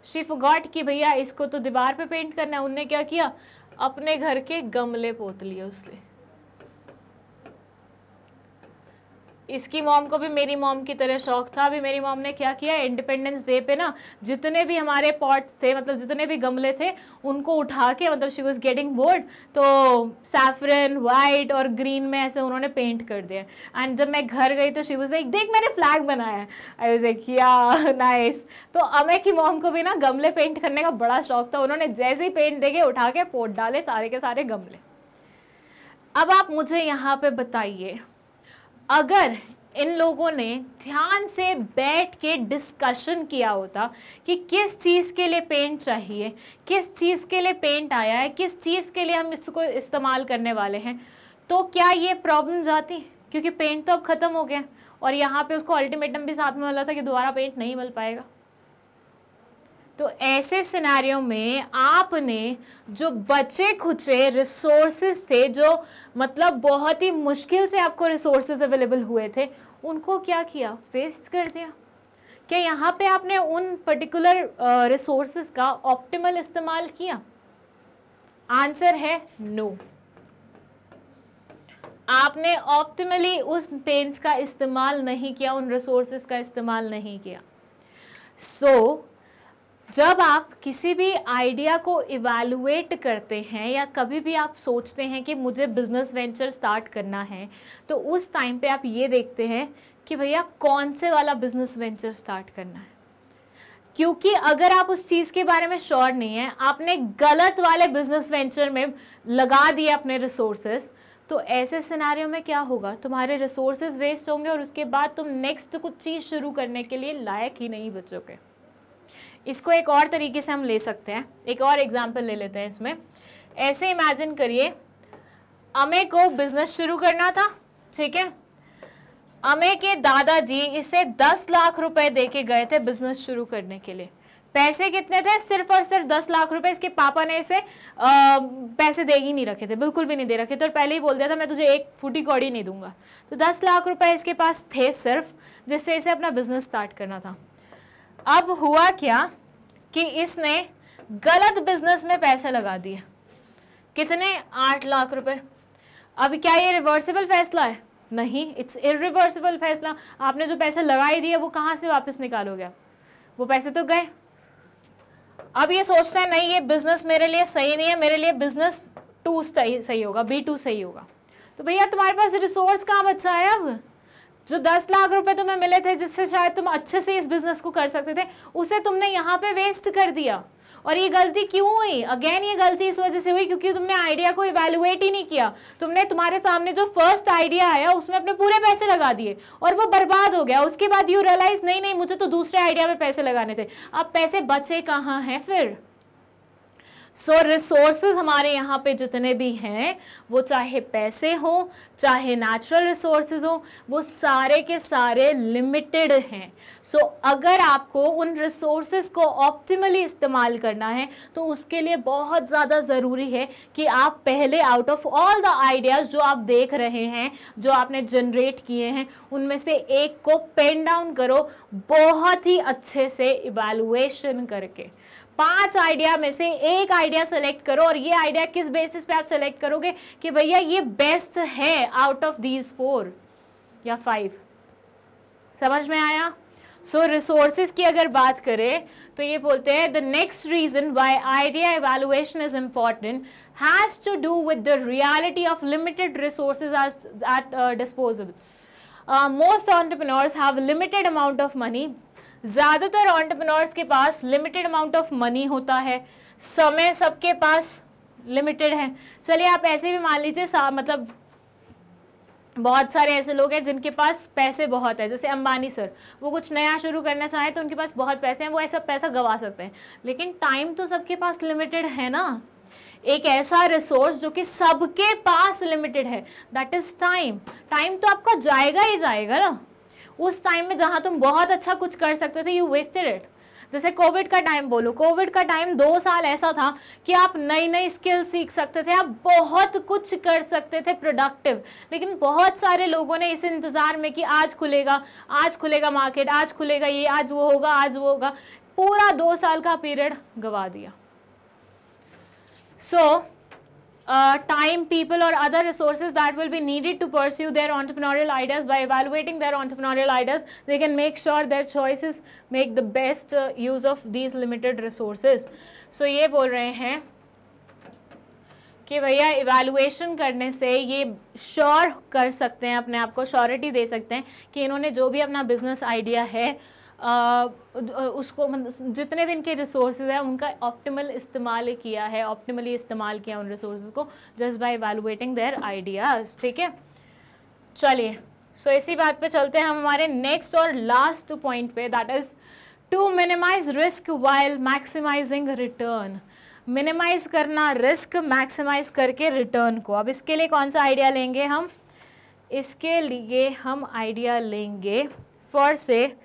[SPEAKER 1] शी फॉरगॉट कि भैया इसको तो दीवार पे पेंट करना है। उनने क्या किया, अपने घर के गमले पोत लिए उससे। इसकी मॉम को भी मेरी मॉम की तरह शौक था। अभी मेरी मॉम ने क्या किया, इंडिपेंडेंस डे पे ना जितने भी हमारे पॉट्स थे, मतलब जितने भी गमले थे, उनको उठा के, मतलब शी वाज गेटिंग बोर्ड, तो सैफरन, वाइट और ग्रीन में ऐसे उन्होंने पेंट कर दिया। एंड जब मैं घर गई तो शी वाज लाइक, देख मैंने फ्लैग बनाया है। आई वाज लाइक या नाइस। तो अमे की मॉम को भी ना गमले पेंट करने का बड़ा शौक था। उन्होंने जैसे ही पेंट देखे उठा के पोत डाले सारे के सारे गमले। अब आप मुझे यहाँ पे बताइए, अगर इन लोगों ने ध्यान से बैठ के डिस्कशन किया होता कि किस चीज़ के लिए पेंट चाहिए, किस चीज़ के लिए पेंट आया है, किस चीज़ के लिए हम इसको इस्तेमाल करने वाले हैं, तो क्या ये प्रॉब्लम जाती? क्योंकि पेंट तो अब ख़त्म हो गया और यहाँ पे उसको अल्टीमेटम भी साथ में मिला था कि दोबारा पेंट नहीं मिल पाएगा। तो ऐसे सिनेरियो में आपने जो बचे खुचे रिसोर्सेज थे, जो मतलब बहुत ही मुश्किल से आपको रिसोर्सेज अवेलेबल हुए थे, उनको क्या किया, वेस्ट कर दिया। क्या यहाँ पे आपने उन पर्टिकुलर रिसोर्सेज का ऑप्टिमल इस्तेमाल किया? आंसर है नो। आपने ऑप्टिमली उस पेंट्स का इस्तेमाल नहीं किया, उन रिसोर्सेज का इस्तेमाल नहीं किया। सो जब आप किसी भी आइडिया को इवैल्यूएट करते हैं या कभी भी आप सोचते हैं कि मुझे बिजनेस वेंचर स्टार्ट करना है, तो उस टाइम पे आप ये देखते हैं कि भैया कौन से वाला बिजनेस वेंचर स्टार्ट करना है। क्योंकि अगर आप उस चीज़ के बारे में श्योर नहीं है, आपने गलत वाले बिजनेस वेंचर में लगा दिए अपने रिसोर्सेज, तो ऐसे सिनेरियो में क्या होगा, तुम्हारे रिसोर्सेज वेस्ट होंगे और उसके बाद तुम नेक्स्ट कुछ चीज़ शुरू करने के लिए लायक ही नहीं बचोगे। इसको एक और तरीके से हम ले सकते हैं, एक और एग्जांपल ले लेते हैं इसमें। ऐसे इमेजिन करिए, अमे को बिजनेस शुरू करना था, ठीक है। अमे के दादाजी इसे 10 लाख रुपए देके गए थे बिजनेस शुरू करने के लिए। पैसे कितने थे? सिर्फ और सिर्फ 10 लाख रुपए। इसके पापा ने इसे पैसे दे ही नहीं रखे थे, बिल्कुल भी नहीं दे रखे थे, और पहले ही बोल दिया था मैं तुझे एक फूटी कौड़ी नहीं दूंगा। तो 10 लाख रुपए इसके पास थे सिर्फ, जिससे इसे अपना बिजनेस स्टार्ट करना था। अब हुआ क्या कि इसने गलत बिजनेस में पैसे लगा दिए। कितने? 8 लाख रुपए। अब क्या ये रिवर्सिबल फैसला है? नहीं, इट्स इरिवर्सिबल फैसला। आपने जो पैसे लगाए दिए वो कहाँ से वापस निकालोगे? वो पैसे तो गए। अब ये सोचता है नहीं, ये बिजनेस मेरे लिए सही नहीं है, मेरे लिए बिजनेस 2 सही होगा, B2 सही होगा। तो भैया तुम्हारे पास रिसोर्स कहाँ बचा है? अब जो 10 लाख रुपए तुम्हें मिले थे, जिससे शायद तुम अच्छे से इस बिजनेस को कर सकते थे, उसे तुमने यहाँ पे वेस्ट कर दिया। और ये गलती क्यों हुई? अगेन ये गलती इस वजह से हुई क्योंकि तुमने आइडिया को इवैल्यूएट ही नहीं किया। तुमने तुम्हारे सामने जो फर्स्ट आइडिया आया उसमें अपने पूरे पैसे लगा दिए और वो बर्बाद हो गया। उसके बाद यू रियलाइज नहीं मुझे तो दूसरे आइडिया में पैसे लगाने थे। अब पैसे बचे कहाँ हैं फिर? सो रिसोर्सेज हमारे यहाँ पे जितने भी हैं, वो चाहे पैसे हो चाहे नेचुरल रिसोर्सेज हो, वो सारे के सारे लिमिटेड हैं। सो अगर आपको उन रिसोर्सेज को ऑप्टिमली इस्तेमाल करना है तो उसके लिए बहुत ज़्यादा ज़रूरी है कि आप पहले out of all the ideas जो आप देख रहे हैं, जो आपने जनरेट किए हैं, उनमें से एक को पेन डाउन करो बहुत ही अच्छे से इवैल्यूएशन करके। 5 आइडिया में से एक आइडिया सेलेक्ट करो और ये आइडिया किस बेसिस पे आप सेलेक्ट करोगे कि भैया ये बेस्ट है आउट ऑफ दीज 4 या 5। समझ में आया? सो रिसोर्सेज की अगर बात करें तो ये बोलते हैं the next reason why idea evaluation is important has to do with the reality of limited resources at disposal. Most entrepreneurs have limited amount of money, ज़्यादातर एंटरप्रेन्योर्स के पास लिमिटेड अमाउंट ऑफ मनी होता है, समय सबके पास limited है। चलिए आप ऐसे भी मान लीजिए, मतलब बहुत सारे ऐसे लोग हैं जिनके पास पैसे बहुत है, जैसे अंबानी सर, वो कुछ नया शुरू करना चाहे तो उनके पास बहुत पैसे हैं, वो ऐसा पैसा गवा सकते हैं, लेकिन टाइम तो सबके पास लिमिटेड है ना। एक ऐसा रिसोर्स जो कि सबके पास लिमिटेड है, दैट इज टाइम। टाइम तो आपका जाएगा ही जाएगा ना। उस टाइम में जहां तुम बहुत अच्छा कुछ कर सकते थे, यू वेस्टेड इट। जैसे कोविड का टाइम बोलो, कोविड का टाइम 2 साल ऐसा था कि आप नई नई स्किल सीख सकते थे, आप बहुत कुछ कर सकते थे प्रोडक्टिव, लेकिन बहुत सारे लोगों ने इस इंतज़ार में कि आज खुलेगा मार्केट, आज खुलेगा ये, आज वो होगा, पूरा 2 साल का पीरियड गवा दिया। So, time, people or other resources that will be needed to pursue their entrepreneurial ideas, by evaluating their entrepreneurial ideas, they can make sure their choices make the best use of these limited resources. So, ये बोल रहे हैं कि भैया evaluation करने से ये sure कर सकते हैं, अपने आप को श्योरिटी दे सकते हैं कि इन्होंने जो भी अपना बिजनेस आइडिया है उसको, जितने भी इनके रिसोर्सेज हैं उनका ऑप्टिमली इस्तेमाल किया उन रिसोर्सेज को, just by evaluating there ideas. ठीक है, चलिए सो इसी बात पे चलते हैं हम हमारे नेक्स्ट और लास्ट पॉइंट पे, that is to minimize risk while maximizing return. Minimize करना रिस्क, मैक्सिमाइज करके रिटर्न को। अब इसके लिए कौन सा आइडिया लेंगे हम? इसके लिए हम आइडिया लेंगे फर्स्ट से,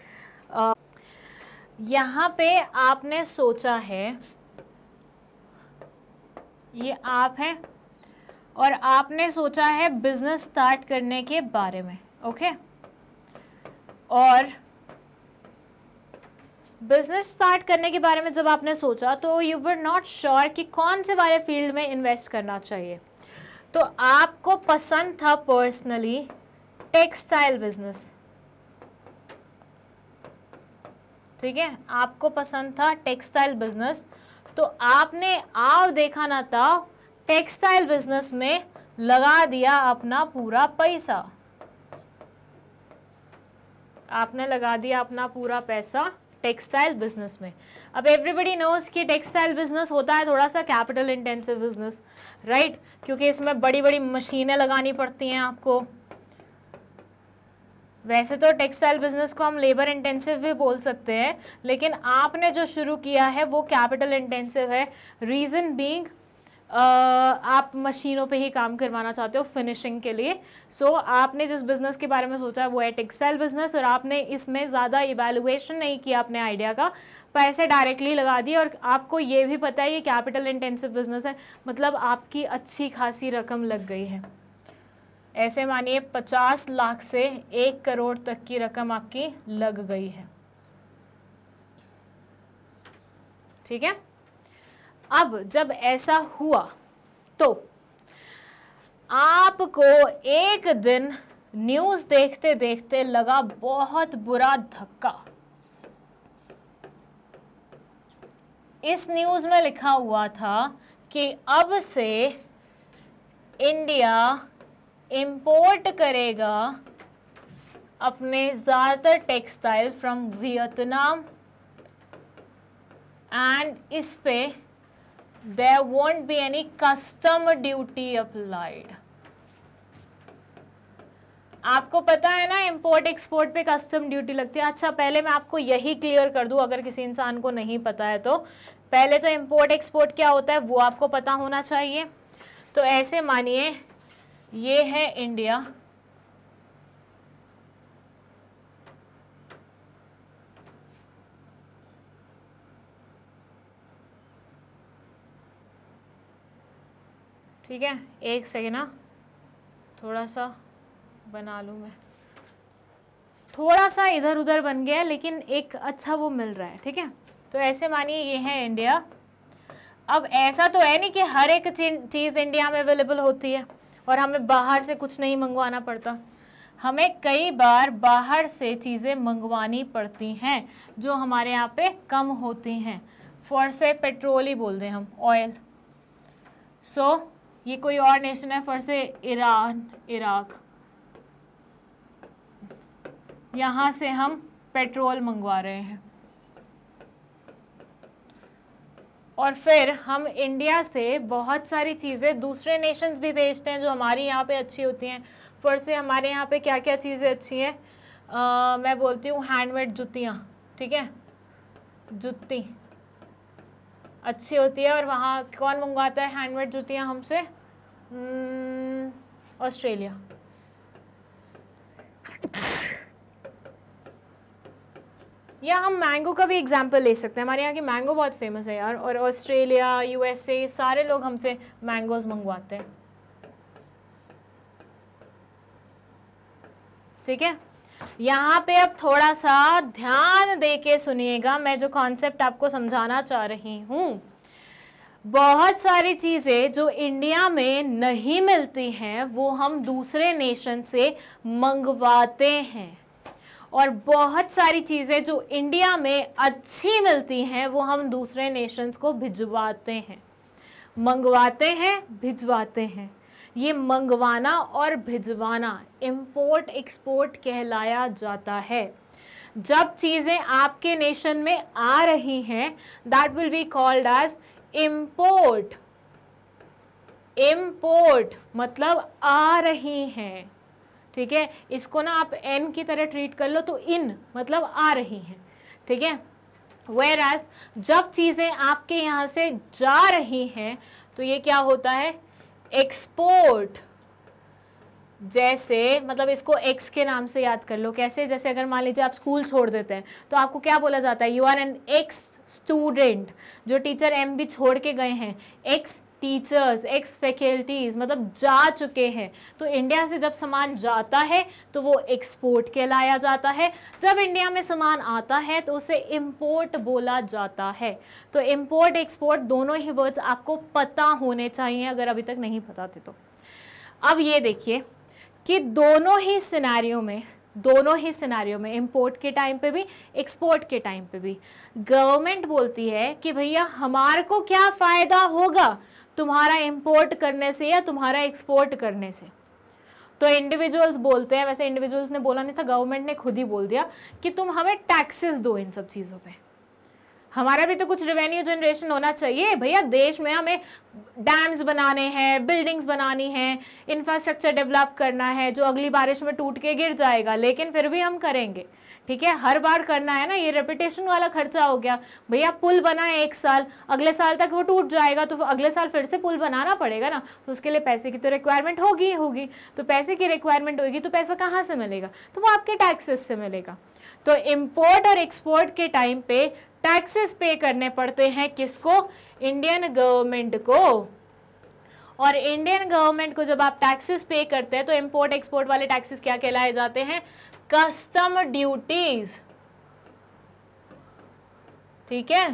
[SPEAKER 1] यहाँ पे आपने सोचा है, ये आप हैं और आपने सोचा है बिजनेस स्टार्ट करने के बारे में, ओके। और बिजनेस स्टार्ट करने के बारे में जब आपने सोचा तो यू वर नॉट श्योर कि कौन से वाले फील्ड में इन्वेस्ट करना चाहिए। तो आपको पसंद था पर्सनली टेक्सटाइल बिजनेस, ठीक है, आपको पसंद था टेक्सटाइल बिजनेस, तो आपने आव देखा ना था टेक्सटाइल बिजनेस में लगा दिया अपना पूरा पैसा। आपने लगा दिया अपना पूरा पैसा टेक्सटाइल बिजनेस में। अब एवरीबडी नोज कि टेक्सटाइल बिजनेस होता है थोड़ा सा कैपिटल इंटेंसिव बिजनेस, राइट, क्योंकि इसमें बड़ी बड़ी मशीनें लगानी पड़ती हैं आपको। वैसे तो टेक्सटाइल बिजनेस को हम लेबर इंटेंसिव भी बोल सकते हैं, लेकिन आपने जो शुरू किया है वो कैपिटल इंटेंसिव है। रीज़न बीइंग आप मशीनों पे ही काम करवाना चाहते हो फिनिशिंग के लिए। सो आपने जिस बिज़नेस के बारे में सोचा है वो है टेक्सटाइल बिजनेस, और आपने इसमें ज़्यादा इवैल्यूएशन नहीं किया अपने आइडिया का, पैसे डायरेक्टली लगा दिए। और आपको ये भी पता है ये कैपिटल इंटेंसिव बिजनेस है, मतलब आपकी अच्छी खासी रकम लग गई है। ऐसे मानिए 50 लाख से 1 करोड़ तक की रकम आपकी लग गई है, ठीक है। अब जब ऐसा हुआ तो आपको एक दिन न्यूज़ देखते देखते लगा बहुत बुरा धक्का। इस न्यूज़ में लिखा हुआ था कि अब से इंडिया इंपोर्ट करेगा अपने ज़्यादातर टेक्सटाइल फ्रॉम वियतनाम, एंड इस पे there won't be any custom duty applied. आपको पता है ना इंपोर्ट एक्सपोर्ट पे कस्टम ड्यूटी लगती है। अच्छा, पहले मैं आपको यही क्लियर कर दूं अगर किसी इंसान को नहीं पता है तो। पहले तो इंपोर्ट एक्सपोर्ट क्या होता है वो आपको पता होना चाहिए। तो ऐसे मानिए ये है इंडिया, ठीक है। एक सेकेंड ना, थोड़ा सा बना लूँ मैं, थोड़ा सा इधर उधर बन गया लेकिन एक अच्छा वो मिल रहा है, ठीक है। तो ऐसे मानिए ये है इंडिया। अब ऐसा तो है नहीं कि हर एक चीज़ इंडिया में अवेलेबल होती है और हमें बाहर से कुछ नहीं मंगवाना पड़ता। हमें कई बार बाहर से चीज़ें मंगवानी पड़ती हैं जो हमारे यहाँ पे कम होती हैं। फॉर से पेट्रोल ही बोल दें हम, ऑयल। सो ये कोई और नेशन है, फॉर से ईरान, इराक, यहाँ से हम पेट्रोल मंगवा रहे हैं और फिर हम इंडिया से बहुत सारी चीज़ें दूसरे नेशंस भी भेजते हैं जो हमारी यहाँ पे अच्छी होती हैं। फिर से हमारे यहाँ पे क्या क्या चीज़ें अच्छी हैं, मैं बोलती हूँ हैंडमेड जुतियाँ, ठीक है, जुत्ती अच्छी होती है। और वहाँ कौन मंगवाता है हैंडमेड जुतियाँ हमसे? ऑस्ट्रेलिया। या हम मैंगो का भी एग्जाम्पल ले सकते हैं, हमारे यहाँ की मैंगो बहुत फेमस है यार, और ऑस्ट्रेलिया, यूएसए, सारे लोग हमसे मैंगोज मंगवाते हैं, ठीक है। यहाँ पे अब थोड़ा सा ध्यान दे के सुनिएगा, मैं जो कॉन्सेप्ट आपको समझाना चाह रही हूँ। बहुत सारी चीज़ें जो इंडिया में नहीं मिलती हैं वो हम दूसरे नेशन से मंगवाते हैं, और बहुत सारी चीज़ें जो इंडिया में अच्छी मिलती हैं वो हम दूसरे नेशंस को भिजवाते हैं, मंगवाते हैं, भिजवाते हैं। ये मंगवाना और भिजवाना इंपोर्ट एक्सपोर्ट कहलाया जाता है। जब चीज़ें आपके नेशन में आ रही हैं that will be called as import. Import मतलब आ रही हैं, ठीक है। इसको ना आप एन की तरह ट्रीट कर लो, तो इन मतलब आ रही हैं, ठीक है। Whereas जब चीज़ें आपके यहाँ से जा रही हैं तो ये क्या होता है? एक्सपोर्ट। जैसे मतलब इसको एक्स के नाम से याद कर लो। कैसे? जैसे अगर मान लीजिए आप स्कूल छोड़ देते हैं तो आपको क्या बोला जाता है? You are an ex student. जो टीचर एम भी छोड़ के गए हैं, एक्स टीचर्स, एक्स फैकल्टीज, मतलब जा चुके हैं। तो इंडिया से जब सामान जाता है तो वो एक्सपोर्ट कहलाया जाता है। जब इंडिया में सामान आता है तो उसे इंपोर्ट बोला जाता है। तो इंपोर्ट एक्सपोर्ट दोनों ही वर्ड्स आपको पता होने चाहिए, अगर अभी तक नहीं पता थे तो। अब ये देखिए कि दोनों ही सिनेरियो में इंपोर्ट के टाइम पे भी एक्सपोर्ट के टाइम पे भी गवर्नमेंट बोलती है कि भैया हमारे को क्या फ़ायदा होगा तुम्हारा इंपोर्ट करने से या तुम्हारा एक्सपोर्ट करने से। तो इंडिविजुअल्स बोलते हैं, वैसे इंडिविजुअल्स ने बोला नहीं था, गवर्नमेंट ने खुद ही बोल दिया कि तुम हमें टैक्सेस दो इन सब चीज़ों पे, हमारा भी तो कुछ रेवेन्यू जनरेशन होना चाहिए भैया। देश में हमें डैम्स बनाने हैं, बिल्डिंग्स बनानी है, इंफ्रास्ट्रक्चर डेवलप करना है जो अगली बारिश में टूट के गिर जाएगा, लेकिन फिर भी हम करेंगे, ठीक है। हर बार करना है ना, ये रेपिटेशन वाला खर्चा हो गया। भैया पुल बना है 1 साल, अगले साल तक वो टूट जाएगा तो अगले साल फिर से पुल बनाना पड़ेगा ना, तो उसके लिए पैसे की तो रिक्वायरमेंट होगी। तो पैसे की रिक्वायरमेंट होगी तो पैसा कहाँ से मिलेगा? तो वो आपके टैक्सेस से मिलेगा। तो इम्पोर्ट और एक्सपोर्ट के टाइम पे टैक्सेस पे करने पड़ते हैं किसको? इंडियन गवर्नमेंट को। और इंडियन गवर्नमेंट को जब आप टैक्सेस पे करते हैं तो इंपोर्ट एक्सपोर्ट वाले टैक्सेस क्या कहलाए जाते हैं? कस्टम ड्यूटीज, ठीक है।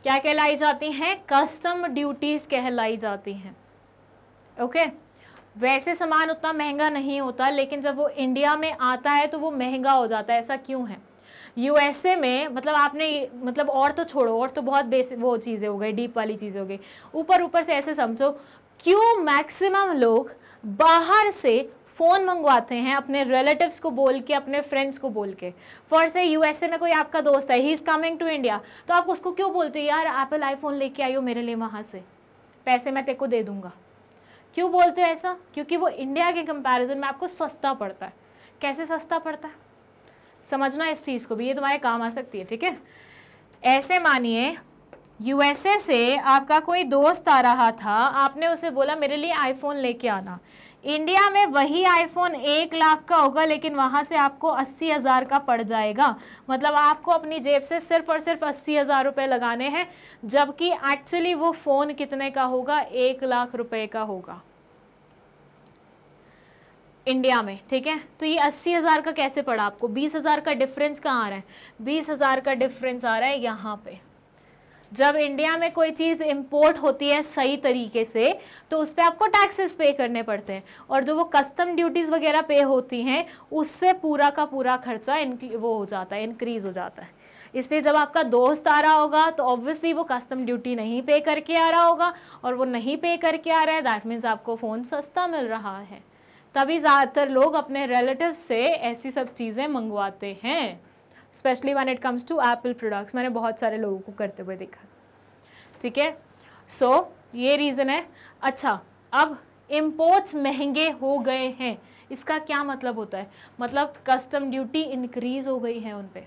[SPEAKER 1] क्या कहलाई जाती हैं? कस्टम ड्यूटीज कहलाई जाती हैं, ओके। वैसे सामान उतना महंगा नहीं होता, लेकिन जब वो इंडिया में आता है तो वो महंगा हो जाता है। ऐसा क्यों है? यूएसए में मतलब आपने मतलब और तो छोड़ो, और तो बहुत बेसिक वो चीज़ें हो गई, डीप वाली चीज़ें हो गई, ऊपर से ऐसे समझो, क्यों मैक्सिमम लोग बाहर से फ़ोन मंगवाते हैं अपने रिलेटिव्स को बोल के, अपने फ्रेंड्स को बोल के। फॉर से यूएसए में कोई आपका दोस्त है, he is coming to India, तो आप उसको क्यों बोलते हो यार एप्पल आईफोन लेके आइयो मेरे लिए, वहाँ से पैसे मैं तेरे को दे दूँगा? क्यों बोलते हो ऐसा? क्योंकि वो इंडिया के कंपैरिजन में आपको सस्ता पड़ता है। कैसे सस्ता पड़ता है समझना इस चीज़ को भी, ये तुम्हारे काम आ सकती है, ठीक है। ऐसे मानिए यूएसए से आपका कोई दोस्त आ रहा था, आपने उसे बोला मेरे लिए आईफोन लेके आना। इंडिया में वही आईफोन 1 लाख का होगा, लेकिन वहाँ से आपको 80,000 का पड़ जाएगा। मतलब आपको अपनी जेब से सिर्फ और सिर्फ 80,000 रुपये लगाने हैं, जबकि एक्चुअली वो फ़ोन कितने का होगा? 1 लाख रुपए का होगा इंडिया में, ठीक है। तो ये 80,000 का कैसे पड़ा आपको? 20,000 का डिफरेंस कहाँ आ रहा है? 20,000 का डिफरेंस आ रहा है यहाँ पे। जब इंडिया में कोई चीज़ इंपोर्ट होती है सही तरीके से तो उस पर आपको टैक्सेस पे करने पड़ते हैं, और जो वो कस्टम ड्यूटीज़ वगैरह पे होती हैं उससे पूरा का पूरा खर्चा वो हो जाता है, इंक्रीज़ हो जाता है। इसलिए जब आपका दोस्त आ रहा होगा तो ऑब्वियसली वो कस्टम ड्यूटी नहीं पे करके आ रहा होगा, और वो नहीं पे करके आ रहा है दैट मीन्स आपको फ़ोन सस्ता मिल रहा है, तभी ज़्यादातर लोग अपने रिलेटिव से ऐसी सब चीज़ें मंगवाते हैं, specially when it comes to Apple products. मैंने बहुत सारे लोगों को करते हुए देखा, ठीक है। सो ये रीज़न है। अच्छा, अब इम्पोर्ट्स महंगे हो गए हैं, इसका क्या मतलब होता है? मतलब कस्टम ड्यूटी इंक्रीज हो गई है उन पे।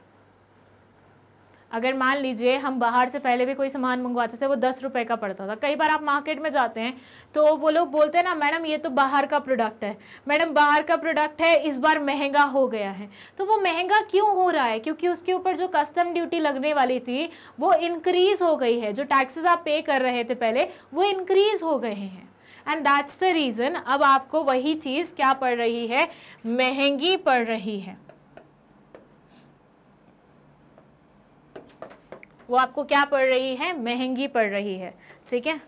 [SPEAKER 1] अगर मान लीजिए हम बाहर से पहले भी कोई सामान मंगवाते थे, वो 10 रुपए का पड़ता था। कई बार आप मार्केट में जाते हैं तो वो लोग बोलते हैं ना, मैडम ये तो बाहर का प्रोडक्ट है, मैडम बाहर का प्रोडक्ट है, इस बार महंगा हो गया है। तो वो महंगा क्यों हो रहा है? क्योंकि उसके ऊपर जो कस्टम ड्यूटी लगने वाली थी वो इंक्रीज हो गई है। जो टैक्सेस आप पे कर रहे थे पहले, वो इंक्रीज हो गए हैं, एंड दैट्स द रीज़न अब आपको वही चीज़ क्या पड़ रही है? महंगी पड़ रही है। वो आपको क्या पड़ रही है? महंगी पड़ रही है, ठीक है।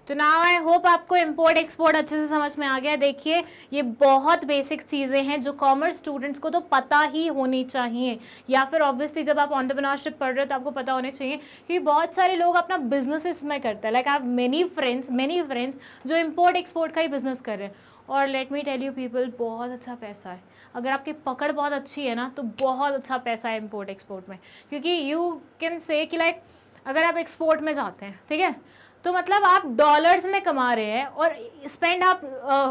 [SPEAKER 1] तो नाउ आई होप आपको इम्पोर्ट एक्सपोर्ट अच्छे से समझ में आ गया। देखिए ये बहुत बेसिक चीज़ें हैं जो कॉमर्स स्टूडेंट्स को तो पता ही होनी चाहिए, या फिर ऑब्वियसली जब आप एंटरप्रेन्योरशिप पढ़ रहे हो तो आपको पता होने चाहिए, क्योंकि बहुत सारे लोग अपना बिजनेस इसमें करते हैं। Like I have many friends जो इम्पोर्ट एक्सपोर्ट का ही बिजनेस कर रहे हैं। और let me tell you people, बहुत अच्छा पैसा है। अगर आपकी पकड़ बहुत अच्छी है ना तो बहुत अच्छा पैसा है इम्पोर्ट एक्सपोर्ट में। क्योंकि यू कैन से कि लाइक अगर आप एक्सपोर्ट में जाते हैं, ठीक है, तो मतलब आप डॉलर्स में कमा रहे हैं और स्पेंड आप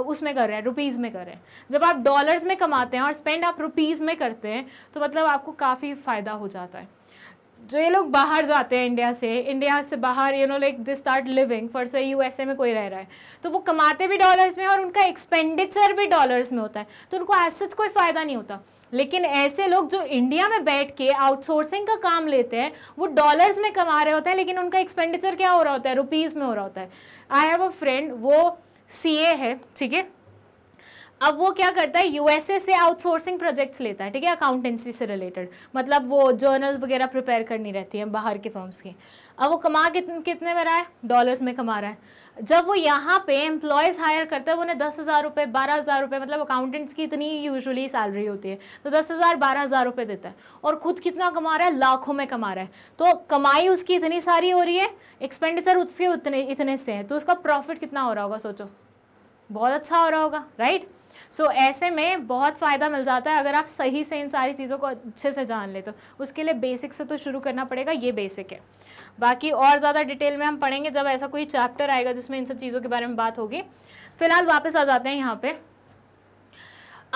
[SPEAKER 1] उसमें कर रहे हैं, रुपीज़ में कर रहे हैं। जब आप डॉलर्स में कमाते हैं और स्पेंड आप रुपीज़ में करते हैं तो मतलब आपको काफ़ी फ़ायदा हो जाता है। जो ये लोग बाहर जाते हैं इंडिया से बाहर, you know like they start living for से यूएसए में कोई रह रहा है, तो वो कमाते भी डॉलर्स में और उनका एक्सपेंडिचर भी डॉलर्स में होता है, तो उनको एज सच कोई फ़ायदा नहीं होता। लेकिन ऐसे लोग जो इंडिया में बैठ के आउटसोर्सिंग का काम लेते हैं, वो डॉलर्स में कमा रहे होते हैं, लेकिन उनका एक्सपेंडिचर क्या हो रहा होता है? रुपीज़ में हो रहा होता है। आई हैव अ फ्रेंड, वो सीए है, ठीक है। अब वो क्या करता है, यूएसए से आउटसोर्सिंग प्रोजेक्ट्स लेता है, ठीक है, अकाउंटेंसी से रिलेटेड। मतलब वो जर्नल्स वगैरह प्रिपेयर करनी रहती हैं बाहर के फर्म्स की। अब वो कमा कितने में रहा है? डॉलर्स में कमा रहा है। जब वो यहाँ पे एम्प्लॉयज़ हायर करता है, वो उन्हें 10,000 रुपये 12,000 रुपये, मतलब अकाउंटेंट्स की इतनी यूजुअली सैलरी होती है, तो 10,000 12,000 रुपये देता है। और खुद कितना कमा रहा है? लाखों में कमा रहा है। तो कमाई उसकी इतनी सारी हो रही है, एक्सपेंडिचर उसके इतने से है, तो उसका प्रॉफिट कितना हो रहा होगा? सोचो, बहुत अच्छा हो रहा होगा, राइट। सो ऐसे में बहुत फ़ायदा मिल जाता है अगर आप सही से इन सारी चीज़ों को अच्छे से जान ले। तो उसके लिए बेसिक से तो शुरू करना पड़ेगा, ये बेसिक है। बाकी और ज़्यादा डिटेल में हम पढ़ेंगे जब ऐसा कोई चैप्टर आएगा जिसमें इन सब चीज़ों के बारे में बात होगी। फिलहाल वापस आ जाते हैं यहाँ पे।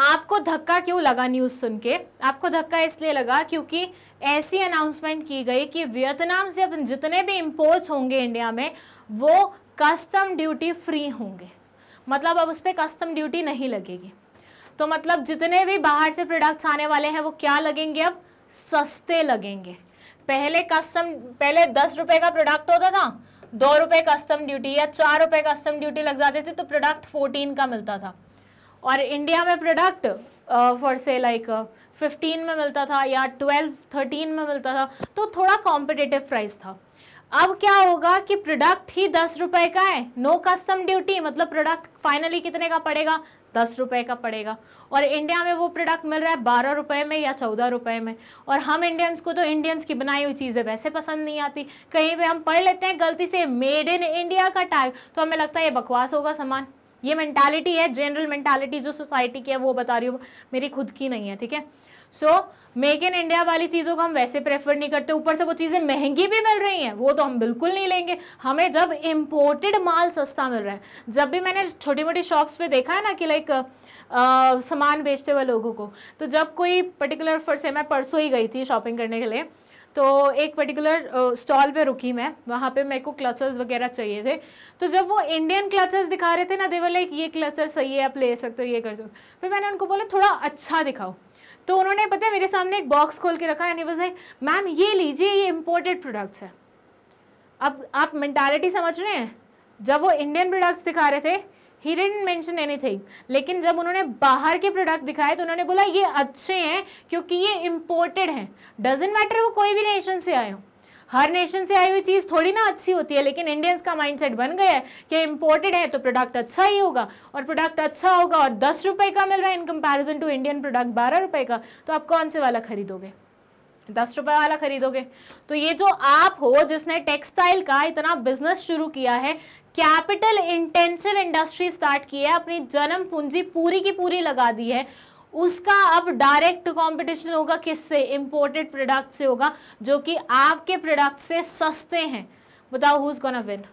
[SPEAKER 1] आपको धक्का क्यों लगा न्यूज़ सुन के? आपको धक्का इसलिए लगा क्योंकि ऐसी अनाउंसमेंट की गई कि वियतनाम से अब जितने भी इम्पोर्ट्स होंगे इंडिया में, वो कस्टम ड्यूटी फ्री होंगे। मतलब अब उस पर कस्टम ड्यूटी नहीं लगेगी। तो मतलब जितने भी बाहर से प्रोडक्ट्स आने वाले हैं वो क्या लगेंगे? अब सस्ते लगेंगे। पहले 10 रुपए का प्रोडक्ट होता था, 2 रुपए कस्टम ड्यूटी या 4 रुपए कस्टम ड्यूटी लग जाते थे, तो प्रोडक्ट 14 का मिलता था। और इंडिया में प्रोडक्ट फॉर से लाइक 15 में मिलता था या 12-13 में मिलता था, तो थोड़ा कॉम्पिटिटिव प्राइस था। अब क्या होगा कि प्रोडक्ट ही 10 रुपए का है, नो कस्टम ड्यूटी, मतलब प्रोडक्ट फाइनली कितने का पड़ेगा? 10 रुपए का पड़ेगा। और इंडिया में वो प्रोडक्ट मिल रहा है 12 रुपए में या 14 रुपए में। और हम इंडियंस को तो इंडियंस की बनाई हुई चीज़ें वैसे पसंद नहीं आती। कहीं पे हम पढ़ लेते हैं गलती से मेड इन इंडिया का टैग, तो हमें लगता है ये बकवास होगा सामान। ये मेंटालिटी है, जनरल मेंटालिटी जो सोसाइटी की है, वो बता रही हूँ, मेरी खुद की नहीं है, ठीक है। सो मेक इन इंडिया वाली चीज़ों को हम वैसे प्रेफर नहीं करते, ऊपर से वो चीज़ें महंगी भी मिल रही हैं, वो तो हम बिल्कुल नहीं लेंगे। हमें जब इम्पोर्टेड माल सस्ता मिल रहा है, जब भी मैंने छोटी मोटी शॉप्स पे देखा है ना कि लाइक सामान बेचते हुए लोगों को, तो जब कोई पर्टिकुलर, फॉर से मैं परसों ही गई थी शॉपिंग करने के लिए, तो एक पर्टिकुलर स्टॉल पे रुकी मैं, वहाँ पे मेरे को क्लचर्स वगैरह चाहिए थे। तो जब वो इंडियन क्लचर्स दिखा रहे थे ना, दे वो लाइक ये क्लचर सही है, आप ले सकते हो, ये कर सकते हो। फिर मैंने उनको बोला थोड़ा अच्छा दिखाओ, तो उन्होंने पता है मेरे सामने एक बॉक्स खोल के रखा, and he was like ma'am ये लीजिए, ये इम्पोर्टेड प्रोडक्ट्स है। अब आप मेंटालिटी समझ रहे हैं? जब वो इंडियन प्रोडक्ट्स दिखा रहे थे, ही डिडंट मेंशन एनीथिंग, लेकिन जब उन्होंने बाहर के प्रोडक्ट दिखाए तो उन्होंने बोला ये अच्छे हैं क्योंकि ये इम्पोर्टेड हैं। डजेंट मैटर वो कोई भी नेशन से आए हो, हर नेशन से आई हुई चीज़ थोड़ी ना अच्छी होती है, लेकिन इंडियंस का माइंडसेट बन गया है कि इम्पोर्टेड है तो प्रोडक्ट अच्छा ही होगा, और प्रोडक्ट अच्छा होगा और 10 रुपए का मिल रहा है in comparison to Indian product 12 रुपए का, तो आप कौन से वाला खरीदोगे? ₹10 वाला खरीदोगे। तो ये जो आप हो जिसने टेक्सटाइल का इतना बिजनेस शुरू किया है, कैपिटल इंटेंसिव इंडस्ट्री स्टार्ट की है, अपनी जन्म पूंजी पूरी की पूरी लगा दी है, उसका अब डायरेक्ट कंपटीशन होगा किससे? इंपोर्टेड प्रोडक्ट से होगा, जो कि आपके प्रोडक्ट से सस्ते हैं। बताओ हु इज गोना विन?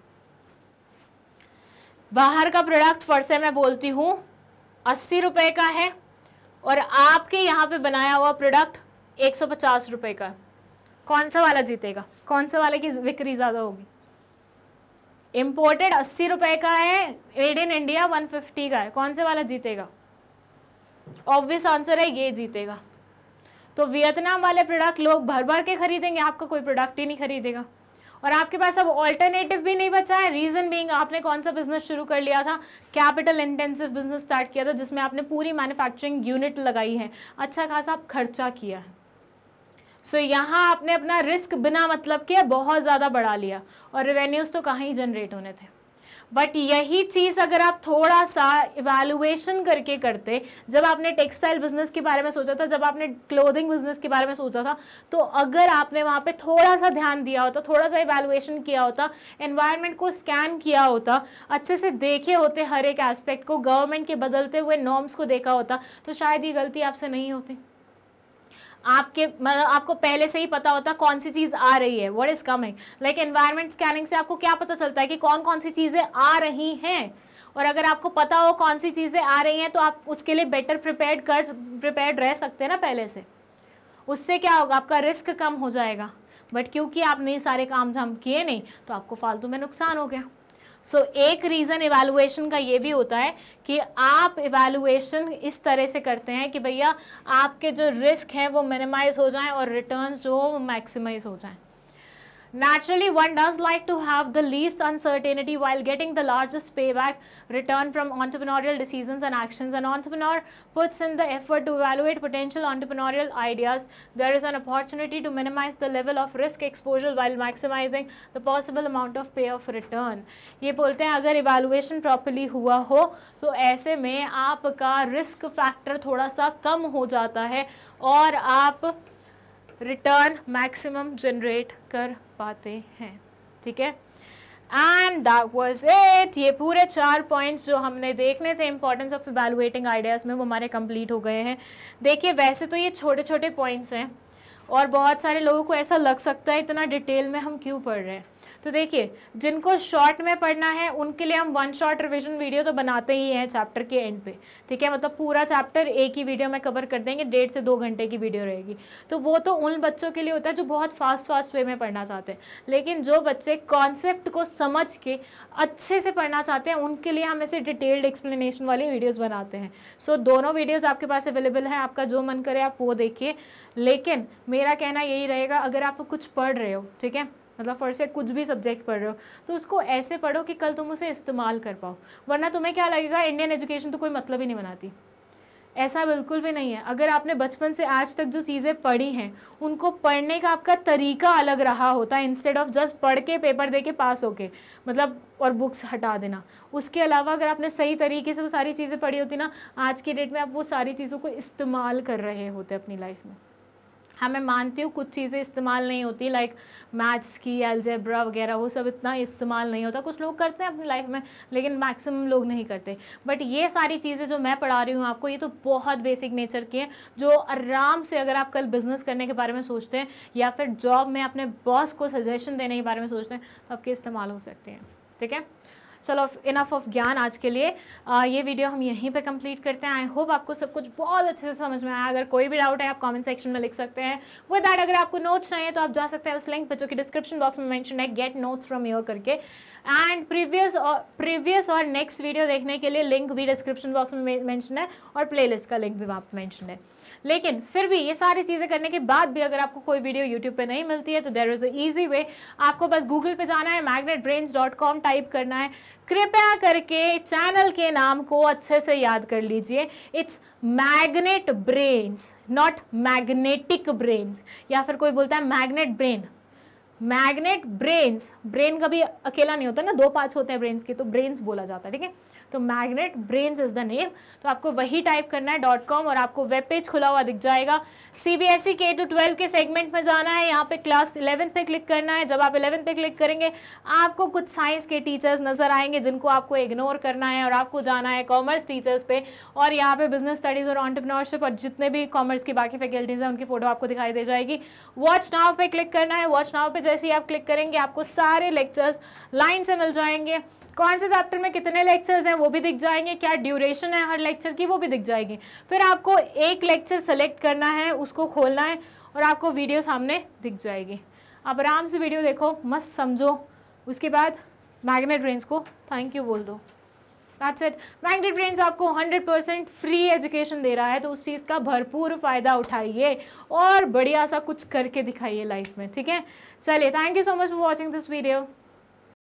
[SPEAKER 1] बाहर का प्रोडक्ट फिर से मैं बोलती हूँ ₹80 का है और आपके यहाँ पे बनाया हुआ प्रोडक्ट ₹150 का। कौन सा वाला जीतेगा? कौन सा वाले की बिक्री ज़्यादा होगी? इम्पोर्टेड ₹80 का है, मेड इन इंडिया 150 का है, कौन से वाला जीतेगा? ऑब्वियस आंसर है ये जीतेगा। तो वियतनाम वाले प्रोडक्ट लोग भर भर के खरीदेंगे, आपका कोई प्रोडक्ट ही नहीं खरीदेगा और आपके पास अब ऑल्टरनेटिव भी नहीं बचा है। रीजन बीइंग आपने कौन सा बिजनेस शुरू कर लिया था? कैपिटल इंटेंसिव बिजनेस स्टार्ट किया था, जिसमें आपने पूरी मैन्युफैक्चरिंग यूनिट लगाई है, अच्छा खासा आप खर्चा किया है। सो यहाँ आपने अपना रिस्क बिना मतलब के बहुत ज़्यादा बढ़ा लिया और रेवेन्यूज तो कहाँ ही जनरेट होने थे। बट यही चीज़ अगर आप थोड़ा सा इवैल्यूएशन करके करते, जब आपने टेक्सटाइल बिजनेस के बारे में सोचा था, जब आपने क्लोथिंग बिजनेस के बारे में सोचा था, तो अगर आपने वहाँ पे थोड़ा सा ध्यान दिया होता, थोड़ा सा इवैल्यूएशन किया होता, एनवायरनमेंट को स्कैन किया होता, अच्छे से देखे होते हर एक एस्पेक्ट को, गवर्नमेंट के बदलते हुए नॉर्म्स को देखा होता, तो शायद ये गलती आपसे नहीं होती। आपको पहले से ही पता होता कौन सी चीज़ आ रही है, what is coming. Like environment scanning से आपको क्या पता चलता है कि कौन कौन सी चीज़ें आ रही हैं, और अगर आपको पता हो कौन सी चीज़ें आ रही हैं तो आप उसके लिए बेटर प्रिपेयर्ड रह सकते हैं ना पहले से। उससे क्या होगा? आपका रिस्क कम हो जाएगा। बट क्योंकि आपने ये सारे काम झाम किए नहीं, तो आपको फालतू में नुकसान हो गया। सो एक रीज़न इवैल्यूएशन का ये भी होता है कि आप इवैल्यूएशन इस तरह से करते हैं कि भैया आपके जो रिस्क हैं वो मिनिमाइज हो जाएं और रिटर्न्स जो हो वो मैक्सिमाइज हो जाएं। Naturally, one does like to have the least uncertainty while getting the largest payback return from entrepreneurial decisions and actions. An entrepreneur puts in the effort to evaluate potential entrepreneurial ideas. There is an opportunity to minimize the level of risk exposure while maximizing the possible amount of payoff return. ये बोलते हैं अगर evaluation properly हुआ हो तो ऐसे में आपका रिस्क फैक्टर थोड़ा सा कम हो जाता है और आप रिटर्न मैक्सिमम जनरेट कर पाते हैं। ठीक है, एंड दैट वाज इट। ये पूरे 4 पॉइंट्स जो हमने देखने थे इंपॉर्टेंस ऑफ इवैल्यूएटिंग आइडियाज़ में, वो हमारे कंप्लीट हो गए हैं। देखिए वैसे तो ये छोटे छोटे पॉइंट्स हैं और बहुत सारे लोगों को ऐसा लग सकता है इतना डिटेल में हम क्यों पढ़ रहे हैं। तो देखिए जिनको शॉर्ट में पढ़ना है उनके लिए हम 1 शॉट रिवीजन वीडियो तो बनाते ही हैं चैप्टर के एंड पे। ठीक है, मतलब पूरा चैप्टर एक ही वीडियो में कवर कर देंगे, 1.5 से 2 घंटे की वीडियो रहेगी। तो वो तो उन बच्चों के लिए होता है जो बहुत फास्ट वे में पढ़ना चाहते हैं, लेकिन जो बच्चे कॉन्सेप्ट को समझ के अच्छे से पढ़ना चाहते हैं उनके लिए हम ऐसे डिटेल्ड एक्सप्लेनेशन वाली वीडियोज़ बनाते हैं। सो दोनों वीडियोज़ आपके पास अवेलेबल है, आपका जो मन करे आप वो देखिए। लेकिन मेरा कहना यही रहेगा, अगर आप कुछ पढ़ रहे हो, ठीक है, मतलब फर्स्ट से कुछ भी सब्जेक्ट पढ़ रहे हो, तो उसको ऐसे पढ़ो कि कल तुम उसे इस्तेमाल कर पाओ, वरना तुम्हें क्या लगेगा इंडियन एजुकेशन तो कोई मतलब ही नहीं बनाती। ऐसा बिल्कुल भी नहीं है। अगर आपने बचपन से आज तक जो चीज़ें पढ़ी हैं उनको पढ़ने का आपका तरीका अलग रहा होता है, इंस्टेड ऑफ जस्ट पढ़ के पेपर दे के पास होके मतलब और बुक्स हटा देना। उसके अलावा अगर आपने सही तरीके से वो सारी चीज़ें पढ़ी होती ना, आज की डेट में आप वो सारी चीज़ों को इस्तेमाल कर रहे होते अपनी लाइफ में। हाँ मैं मानती हूँ कुछ चीज़ें इस्तेमाल नहीं होती, लाइक मैथ्स की अलजेब्रा वगैरह, वो सब इतना इस्तेमाल नहीं होता। कुछ लोग करते हैं अपनी लाइफ में, लेकिन मैक्सिमम लोग नहीं करते। बट ये सारी चीज़ें जो मैं पढ़ा रही हूँ आपको, ये तो बहुत बेसिक नेचर की हैं, जो आराम से अगर आप कल बिजनेस करने के बारे में सोचते हैं या फिर जॉब में अपने बॉस को सजेशन देने के बारे में सोचते हैं तो आपके इस्तेमाल हो सकते हैं। ठीक है, चलो इनफ ऑफ ज्ञान आज के लिए। ये वीडियो हम यहीं पे कंप्लीट करते हैं। आई होप आपको सब कुछ बहुत अच्छे से समझ में आया। अगर कोई भी डाउट है आप कमेंट सेक्शन में लिख सकते हैं। विद दैट अगर आपको नोट्स चाहिए तो आप जा सकते हैं उस लिंक पे जो कि डिस्क्रिप्शन बॉक्स में मेंशन है, गेट नोट्स फ्रॉम योर करके। एंड प्रीवियस और नेक्स्ट वीडियो देखने के लिए लिंक भी डिस्क्रिप्शन बॉक्स में मेंशन है और प्लेलिस्ट का लिंक भी वहाँ पर मेंशन है। लेकिन फिर भी ये सारी चीज़ें करने के बाद भी अगर आपको कोई वीडियो यूट्यूब पे नहीं मिलती है तो there is a easy way. आपको बस गूगल पे जाना है, magnetbrains.com टाइप करना है। कृपया करके चैनल के नाम को अच्छे से याद कर लीजिए, it's magnet brains, not magnetic brains. या फिर कोई बोलता है magnet brain, magnet brains, brain कभी अकेला नहीं होता ना, 2 पार्ट्स होते हैं ब्रेन्स के, तो ब्रेन्स बोला जाता है, ठीक है। तो magnet brains is the name. तो आपको वही टाइप करना है .com और आपको वेब पेज खुला हुआ दिख जाएगा। CBSE K-12 के सेगमेंट में जाना है, यहाँ पे क्लास 11 पे क्लिक करना है। जब आप 11 पे क्लिक करेंगे आपको कुछ साइंस के टीचर्स नजर आएंगे जिनको आपको इग्नोर करना है और आपको जाना है कॉमर्स टीचर्स पे, और यहाँ पे बिजनेस स्टडीज़ और एंटरप्रेन्योरशिप और जितने भी कॉमर्स की बाकी फैकल्टीज हैं उनकी फोटो आपको दिखाई दे जाएगी। वॉच नाउ पे क्लिक करना है। वॉच नाउ पे जैसे ही आप क्लिक करेंगे आपको सारे लेक्चर्स लाइन से मिल जाएंगे। कौन से चैप्टर में कितने लेक्चर्स हैं वो भी दिख जाएंगे, क्या ड्यूरेशन है हर लेक्चर की वो भी दिख जाएगी। फिर आपको एक लेक्चर सेलेक्ट करना है, उसको खोलना है और आपको वीडियो सामने दिख जाएगी। आप आराम से वीडियो देखो, मस्त समझो, उसके बाद मैग्नेट ब्रेन्स को थैंक यू बोल दो। That's it. मैग्नेट ब्रेन्स आपको 100% फ्री एजुकेशन दे रहा है, तो उस चीज़ का भरपूर फ़ायदा उठाइए और बढ़िया सा कुछ करके दिखाइए लाइफ में, ठीक है। चलिए, thank you so much for watching this video.